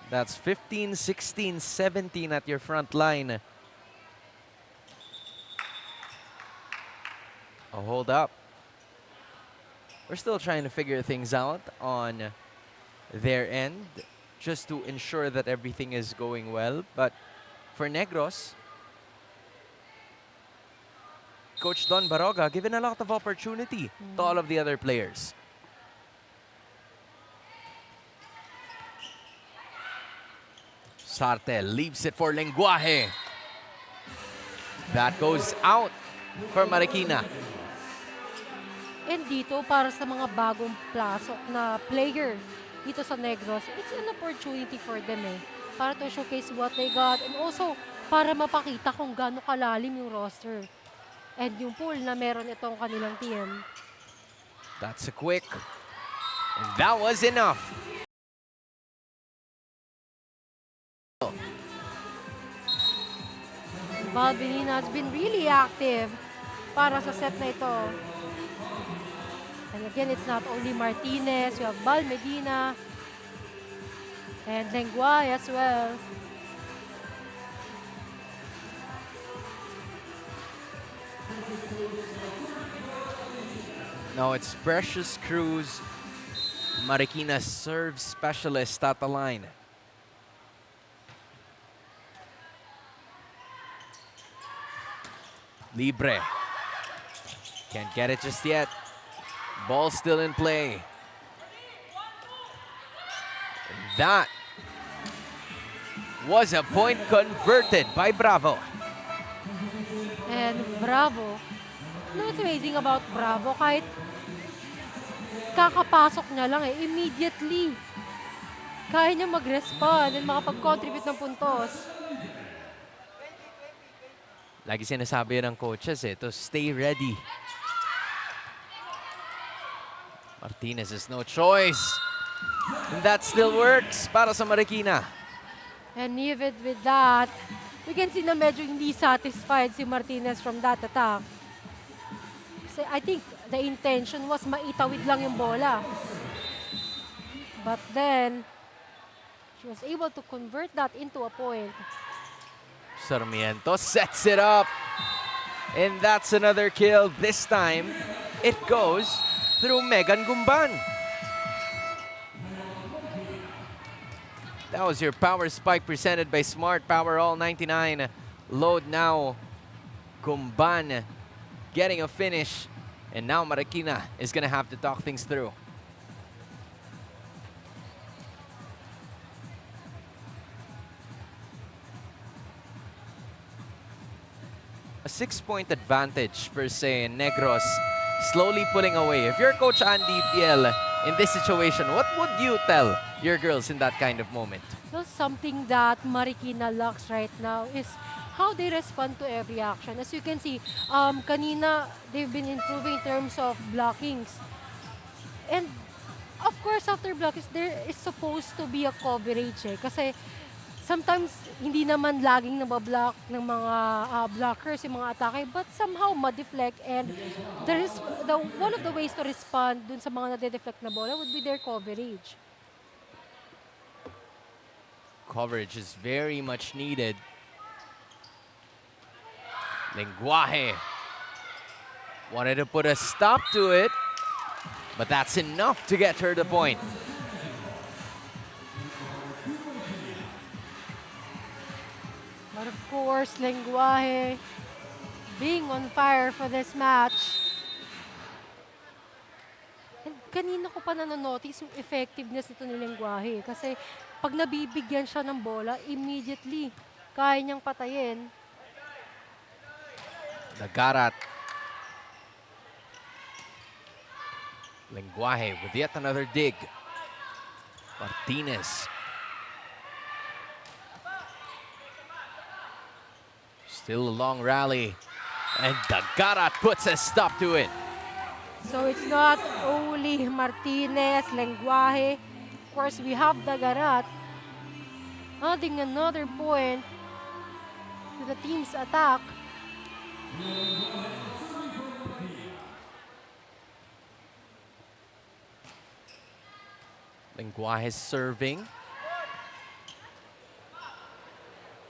That's 15, 16, 17 at your front line. A hold up. We're still trying to figure things out on their end just to ensure that everything is going well. But for Negros, Coach Don Baroga given a lot of opportunity to all of the other players. Sartel leaves it for Lenguaje. That goes out for Marikina. And dito, para sa mga bagong plasok na player dito sa Negros, it's an opportunity for them para to showcase what they got and also para mapakita kung gaano kalalim yung roster and yung pool na meron itong kanilang team. That's a quick. And that was enough. Balbinina has been really active para sa set na ito. And again, it's not only Martinez, you have Balmedina and Lenguay as well. Now it's Precious Cruz, Marikina's serve specialist at the line. Libre. Can't get it just yet. Ball still in play. That was a point converted by Bravo. And Bravo, you know what's amazing about Bravo? Kahit kakapasok niya lang immediately kaya niya mag-respond and makapag-contribute ng puntos. Lagi sinasabi ng coaches to stay ready. Martinez has no choice. And that still works para sa Marikina. And even with that, we can see na medyo hindi satisfied si Martinez from that attack. Kasi I think the intention was maitawid lang yung bola. But then, she was able to convert that into a point. Sarmiento sets it up. And that's another kill. This time, it goes through Megan Gumban. That was your power spike presented by Smart Power All 99. Load now. Gumban getting a finish. And now Marikina is going to have to talk things through. A 6-point advantage per se. Negros slowly pulling away. If you're Coach Andy Fiel, in this situation, what would you tell your girls in that kind of moment? Well, something that Marikina lacks right now is how they respond to every action. As you can see, kanina, they've been improving in terms of blockings. And of course, after blockings, there is supposed to be a coverage kasi sometimes hindi naman laging nabablock ng mga blockers yung mga atake, but somehow ma-deflect, and there is one of the ways to respond dun sa mga nade-deflect na bola would be their coverage. Coverage is very much needed. Lenguaje wanted to put a stop to it, but that's enough to get her the point. But of course, Lenguaje being on fire for this match. And kanina ko pa nanonotice yung effectiveness nito ni Lenguaje. Kasi pag nabibigyan siya ng bola, immediately kaya niyang patayin. Nagarat. Lenguaje with yet another dig. Martinez. Still a long rally. And Nagarat puts a stop to it. So it's not only Martinez, Lenguaje. Of course, we have Nagarat adding another point to the team's attack. Lenguaje serving.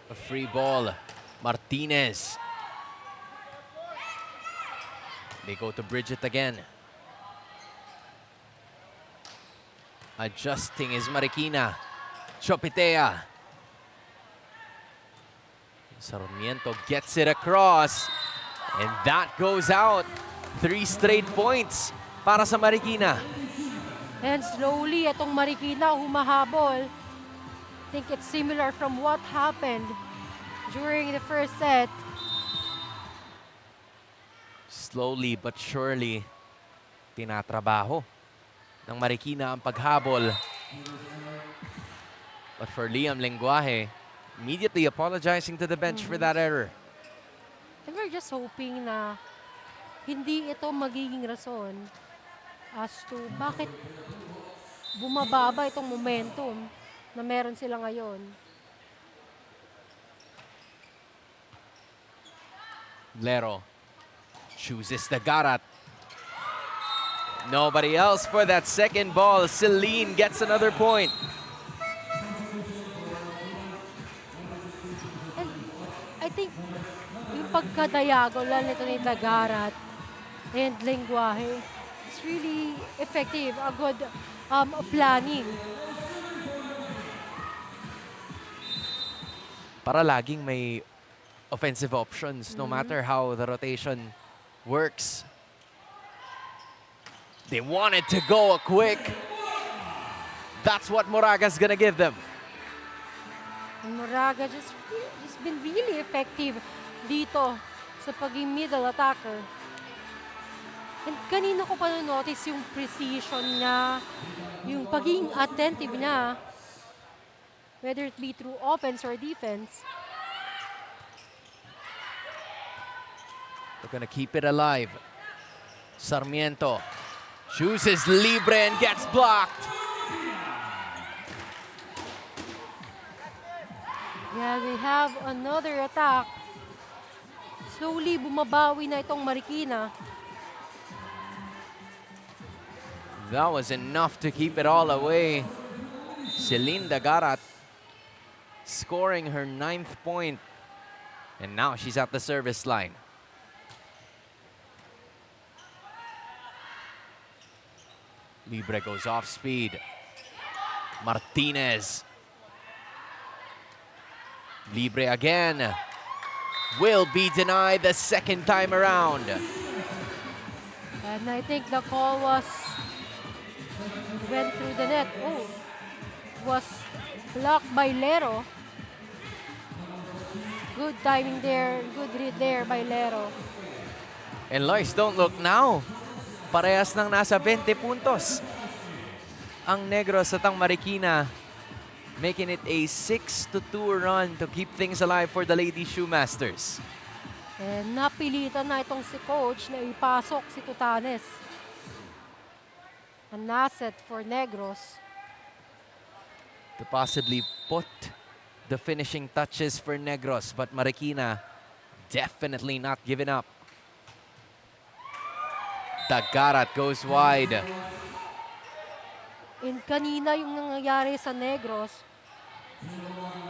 A free ball. Martinez. They go to Bridget again. Adjusting is Marikina. Chopitea. Sarmiento gets it across. And that goes out. 3 straight points para sa Marikina. And slowly, itong Marikina humahabol. I think it's similar from what happened during the first set. Slowly but surely, tinatrabaho ng Marikina ang paghabol. But for Liam Lenguaje, immediately apologizing to the bench for that error. And we're just hoping na hindi ito magiging rason as to bakit bumababa itong momentum na meron sila ngayon. Lero chooses the Garat. Nobody else for that second ball. Celine gets another point. And I think yung pagkadiagonal nito ni Nagarat and Lenguaje is really effective. A good planning. Para laging may offensive options, no matter how the rotation works. They wanted to go a quick. That's what Moraga's gonna give them. And Moraga just been really effective dito sa pagiging middle attacker. And kanina ko pa notice yung precision niya, yung pagiging attentive niya, whether it be through offense or defense. They're gonna keep it alive. Sarmiento chooses libre and gets blocked. Yeah, they have another attack. Slowly bumabawi na itong Marikina. That was enough to keep it all away. Celine Garat scoring her 9th point. And now she's at the service line. Libre goes off speed. Martinez. Libre again. Will be denied the second time around. And I think the call went through the net. Oh, was blocked by Lero. Good timing there, good read there by Lero. And Lois, don't look now. Parehas nang nasa 20 puntos ang Negros at ang Marikina, making it a 6-2 run to keep things alive for the Lady Shoemasters. And napilitan na itong si coach na ipasok si Tutanes. An asset for Negros. To possibly put the finishing touches for Negros, but Marikina definitely not giving up. Tagarat goes wide. And kanina yung nangyayari sa Negros,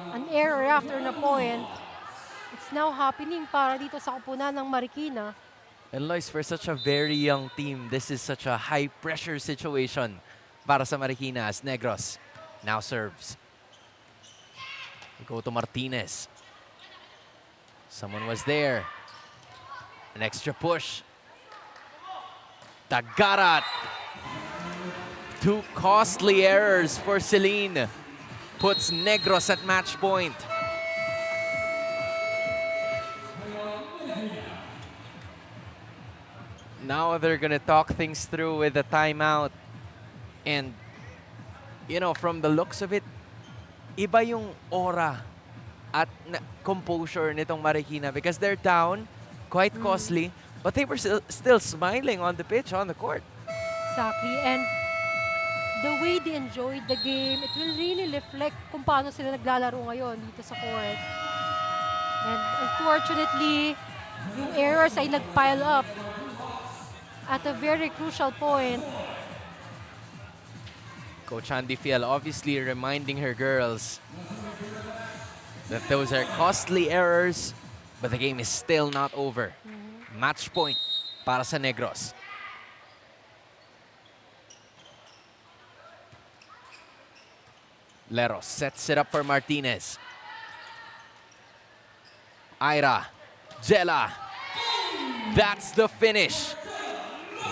an error after na point, it's now happening para dito sa kupunan ng Marikina. And Lois, for such a very young team, this is such a high-pressure situation para sa Marikina as Negros now serves. We go to Martinez. Someone was there. An extra push. Tagarat. Two costly errors for Celine. Puts Negros at match point. Now they're gonna talk things through with a timeout. And, you know, from the looks of it, iba yung aura at composure nitong Marikina because they're down, quite costly, but they were still smiling on the pitch, on the court. Exactly. And the way they enjoyed the game, it will really reflect kung paano sila naglalaro ngayon dito sa court. And unfortunately, yung errors ay nag-pile up at a very crucial point. Coach Andy Fiel obviously reminding her girls that those are costly errors, but the game is still not over. Match point para sa Negros. Leros sets it up for Martinez. Ira, Jella. That's the finish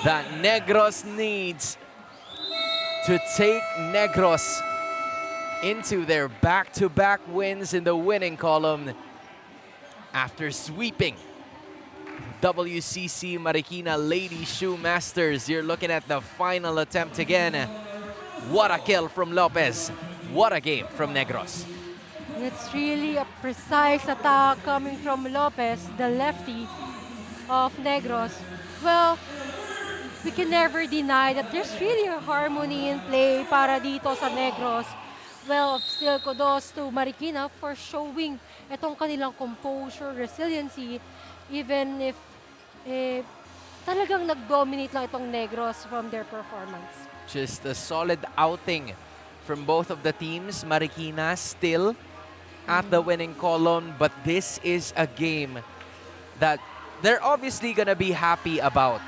that Negros needs to take Negros into their back-to-back wins in the winning column after sweeping WCC Marikina Lady Shoemasters. You're looking at the final attempt again. What a kill from Lopez. What a game from Negros. It's really a precise attack coming from Lopez, the lefty of Negros. Well, we can never deny that there's really a harmony in play para dito sa Negros. Well, still kudos to Marikina for showing itong kanilang composure, resiliency, even if talagang nag-dominate lang itong Negros from their performance. Just a solid outing from both of the teams. Marikina still at the winning column, but this is a game that they're obviously gonna be happy about.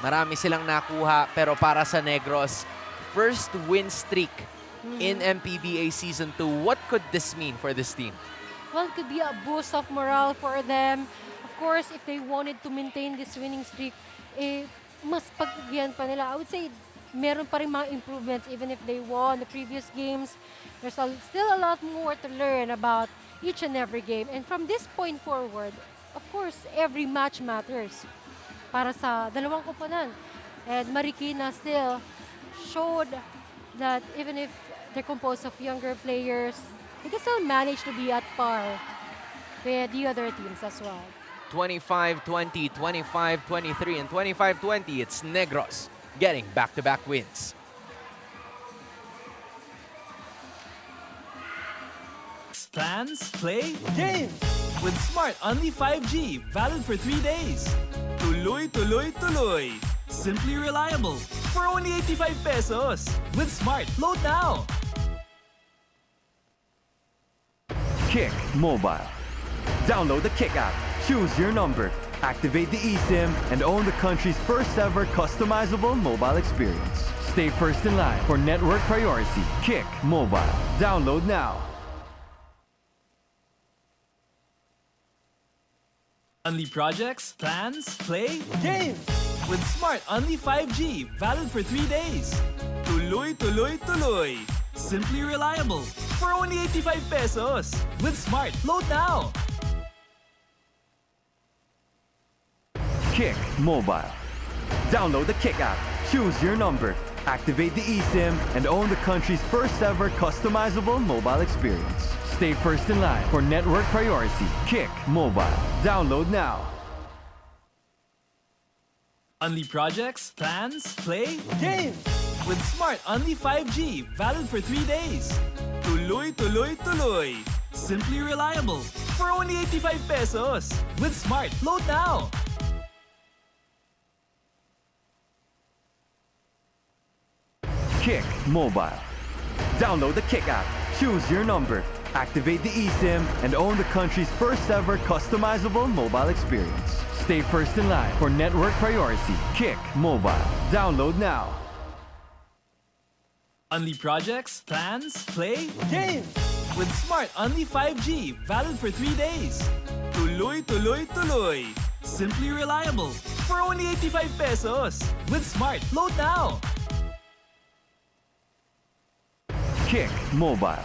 Marami silang nakuha, pero para sa Negros, first win streak in MPVA Season 2. What could this mean for this team? Well, it could be a boost of morale for them. Of course, if they wanted to maintain this winning streak, mas pagyan pa nila. I would say, meron pa rin mga improvements even if they won the previous games. There's still a lot more to learn about each and every game. And from this point forward, of course, every match matters para sa dalawang koponan. And Marikina still showed that even if they're composed of younger players, they can still manage to be at par with the other teams as well. 25-20, 25-23, and 25-20. It's Negros getting back-to-back wins. Plans, play, game! With Smart Only 5G, valid for 3 days. Tuloy, tuloy, tuloy. Simply reliable. For only 85 pesos. With Smart, load now! Kick Mobile. Download the Kick app, choose your number, activate the eSIM, and own the country's first ever customizable mobile experience. Stay first in line for network priority. Kick Mobile. Download now. Only projects, plans, play, game! With Smart Only 5G, valid for 3 days. Tuloy, tuloy, tuloy. Simply reliable. For only 85 pesos. With Smart, load now! Kick Mobile. Download the Kick app, choose your number, Activate the eSIM and own the country's first ever customizable mobile experience. Stay first in line for network priority. Kick Mobile. Download now. Only projects, plans, play, games! With Smart Only 5G, valid for 3 days. Tuloy, tuloy, tuloy. Simply reliable. For only 85 pesos. With Smart, load now. Kick Mobile. Download the Kick app. Choose your number. Activate the eSIM and own the country's first ever customizable mobile experience. Stay first in line for network priority. Kick Mobile. Download now. Only projects, plans, play, games! With Smart Only 5G, valid for 3 days. Tuloy, tuloy, tuloy. Simply reliable. For only 85 pesos. With Smart, load now. Kick Mobile.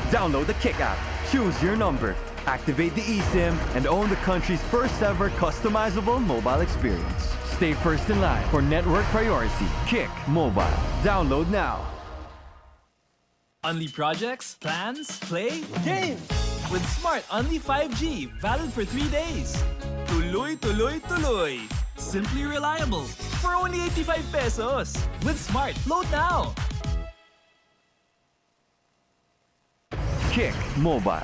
Download the Kick app. Choose your number. Activate the eSIM and own the country's first ever customizable mobile experience. Stay first in line for network priority. Kick Mobile. Download now. Only projects, plans, play, games! With Smart Only 5G, valid for 3 days. Tuloy, tuloy, tuloy. Simply reliable. For only 85 pesos. With Smart, load now. Kick Mobile.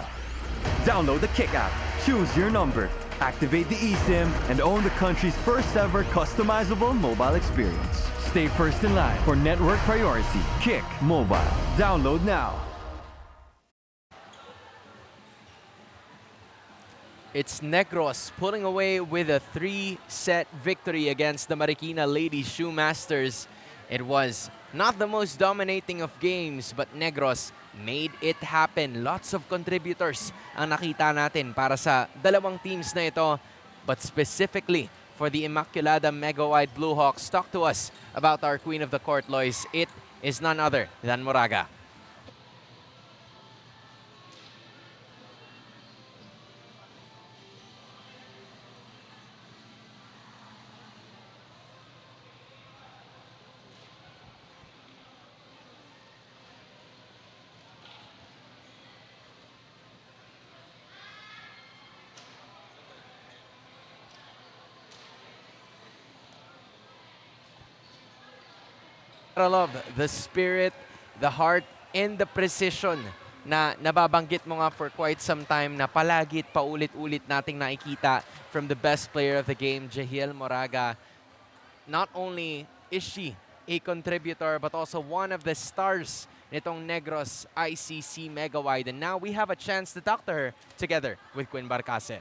Download the Kick app. Choose your number. Activate the eSIM and own the country's first ever customizable mobile experience. Stay first in line for network priority. Kick Mobile. Download now. It's Negros pulling away with a 3-set victory against the Marikina Lady Shoe Masters. It was not the most dominating of games, but Negros made it happen. Lots of contributors ang nakita natin para sa dalawang teams na ito. But specifically for the Immaculada Mega Wide Blue Hawks, talk to us about our Queen of the Court, Lois. It is none other than Moraga. I love the spirit, the heart, and the precision na nababanggit mo nga for quite some time na palagi at paulit-ulit nating nakikita from the best player of the game, Jehiel Moraga. Not only is she a contributor, but also one of the stars nitong Negros ICC Mega Wide. And now we have a chance to talk to her together with Quinn Barcase.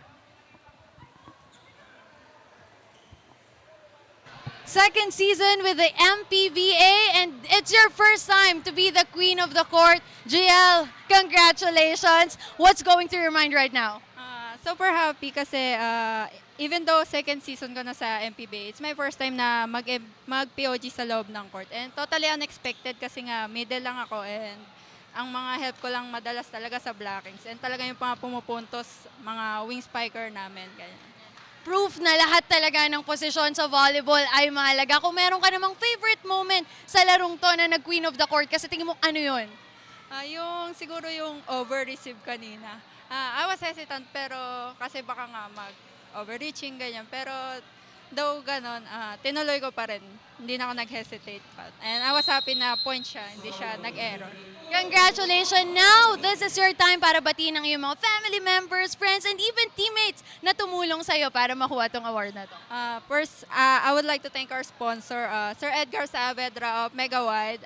Second season with the MPVA, and it's your first time to be the Queen of the Court. GL, congratulations. What's going through your mind right now? Super happy kasi even though second season ko na sa MPVA, it's my first time na mag-POG sa loob ng court. And totally unexpected kasi nga middle lang ako, and ang mga help ko lang madalas talaga sa blockings. And talaga yung mga pumupuntos, mga wing spiker namin. Ganyan. Proof na lahat talaga ng posisyon sa volleyball ay mahalaga. Kung meron ka namang favorite moment sa larong to na nag-Queen of the Court, kasi tingin mo ano yun? Yung siguro yung over-receive kanina. I was hesitant pero kasi baka nga mag-overreaching ganyan. Pero though ganon, tinuloy ko pa rin. Hindi na ako nag-hesitate pa. And I was happy na point siya, hindi siya nag-error. Congratulations! Now, this is your time para batiin ang iyong mga family members, friends, and even teammates na tumulong sa'yo para makuha tong award na to. First, I would like to thank our sponsor, Sir Edgar Saavedra of Mega Wide,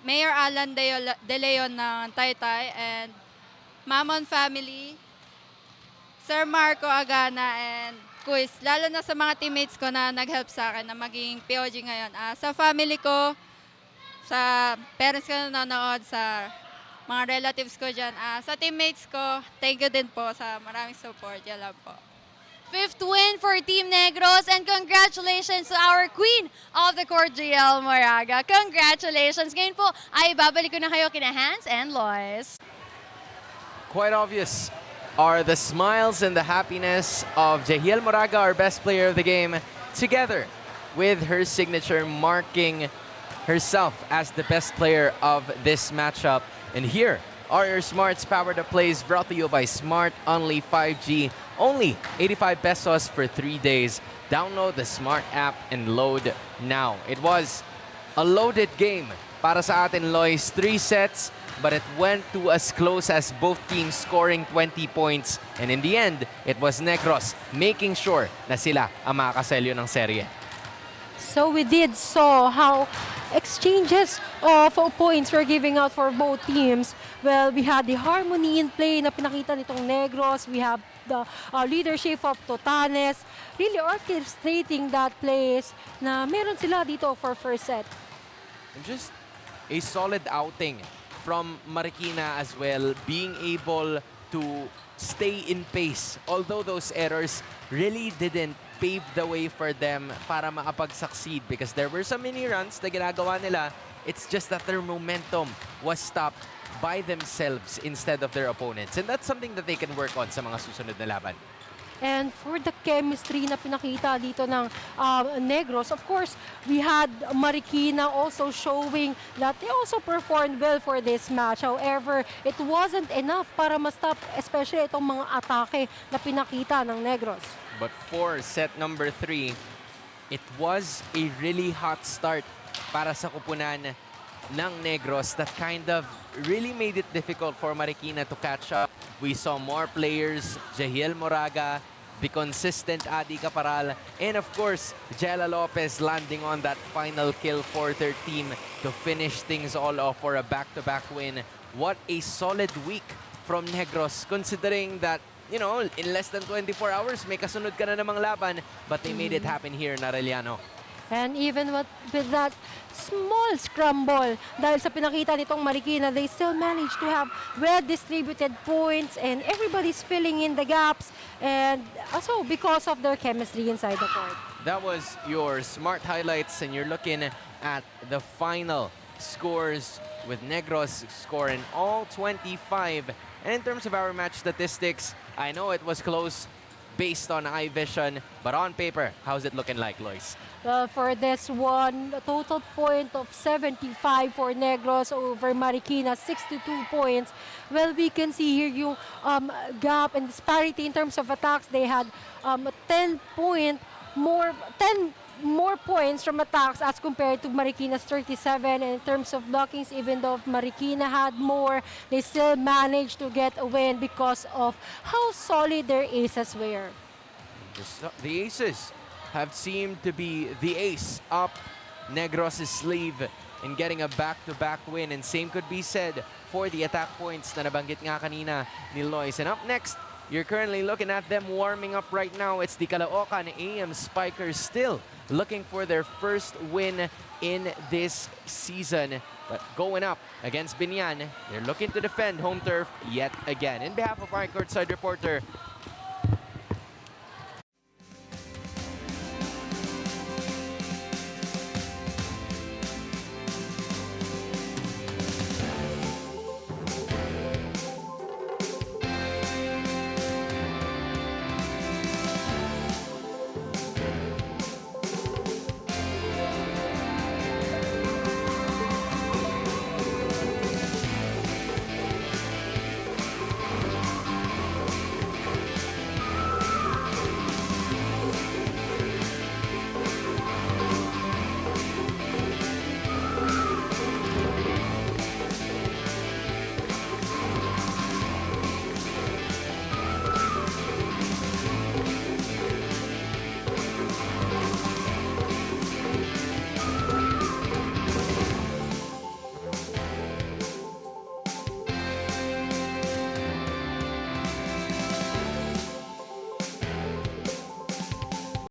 Mayor Alan De Leon ng Taytay, and Mamon family, Sir Marco Agana, and Quiz. Lalo na sa mga teammates ko na nag-help sa akin na maging POG ngayon. Sa family ko, sa parents ko na nanonood, sa mga relatives ko dyan. Sa teammates ko, thank you din po sa maraming support. Yan lang po. Fifth win for Team Negros, and congratulations to our Queen of the Court, GL Moraga. Congratulations! Ngayon po ay babalik ko na kayo kina Hans and Lois. Quite obvious are the smiles and the happiness of Jehiel Moraga, our best player of the game, together with her signature marking herself as the best player of this matchup. And here are your Smart's Power to Plays brought to you by Smart Only 5G. Only 85 pesos for 3 days. Download the Smart app and load now. It was a loaded game para sa atin, Lois. 3 sets, but it went to as close as both teams scoring 20 points. And in the end, it was Negros making sure na sila ang makakaselyo ng serye. So we did saw how exchanges of points were giving out for both teams. Well, we had the harmony in play na pinakita nitong Negros. We have the leadership of Totanes, really orchestrating that plays na meron sila dito for first set. And just a solid outing from Marikina as well, being able to stay in pace. Although those errors really didn't pave the way for them para makapag-succeed because there were some mini runs na ginagawa nila. It's just that their momentum was stopped by themselves instead of their opponents. And that's something that they can work on sa mga susunod na laban. And for the chemistry na pinakita dito ng Negros, of course, we had Marikina also showing that they also performed well for this match. However, it wasn't enough para ma-stop especially itong mga atake na pinakita ng Negros. But for set number 3, it was a really hot start para sa kupunan ng Negros that kind of really made it difficult for Marikina to catch up. We saw more players, Jahiel Moraga, the consistent Adi Caparal, and of course, Jella Lopez landing on that final kill for their team to finish things all off for a back-to-back win. What a solid week from Negros, considering that, you know, in less than 24 hours, may kasunod ka na namang laban, but they made it happen here in Arellano. And even with that small scramble, dahil sa pinakita nitong Marikina, they still managed to have well-distributed points and everybody's filling in the gaps. And also because of their chemistry inside the court. That was your Smart highlights, and you're looking at the final scores with Negros scoring all 25. And in terms of our match statistics, I know it was close based on eye vision, but on paper, how's it looking like, Lois? Well, for this one, a total point of 75 for Negros over Marikina, 62 points. Well, we can see here yung gap and disparity in terms of attacks. They had 10 more points from attacks as compared to Marikina's 37. And in terms of blockings, even though Marikina had more, they still managed to get a win because of how solid their aces were. The aces have seemed to be the ace up Negros' sleeve in getting a back-to-back win. And same could be said for the attack points na nabanggit nga kanina ni Lois. And up next, you're currently looking at them warming up right now. It's the Caloocan AM Spikers still looking for their first win in this season. But going up against Binyan, they're looking to defend home turf yet again. In behalf of our courtside reporter,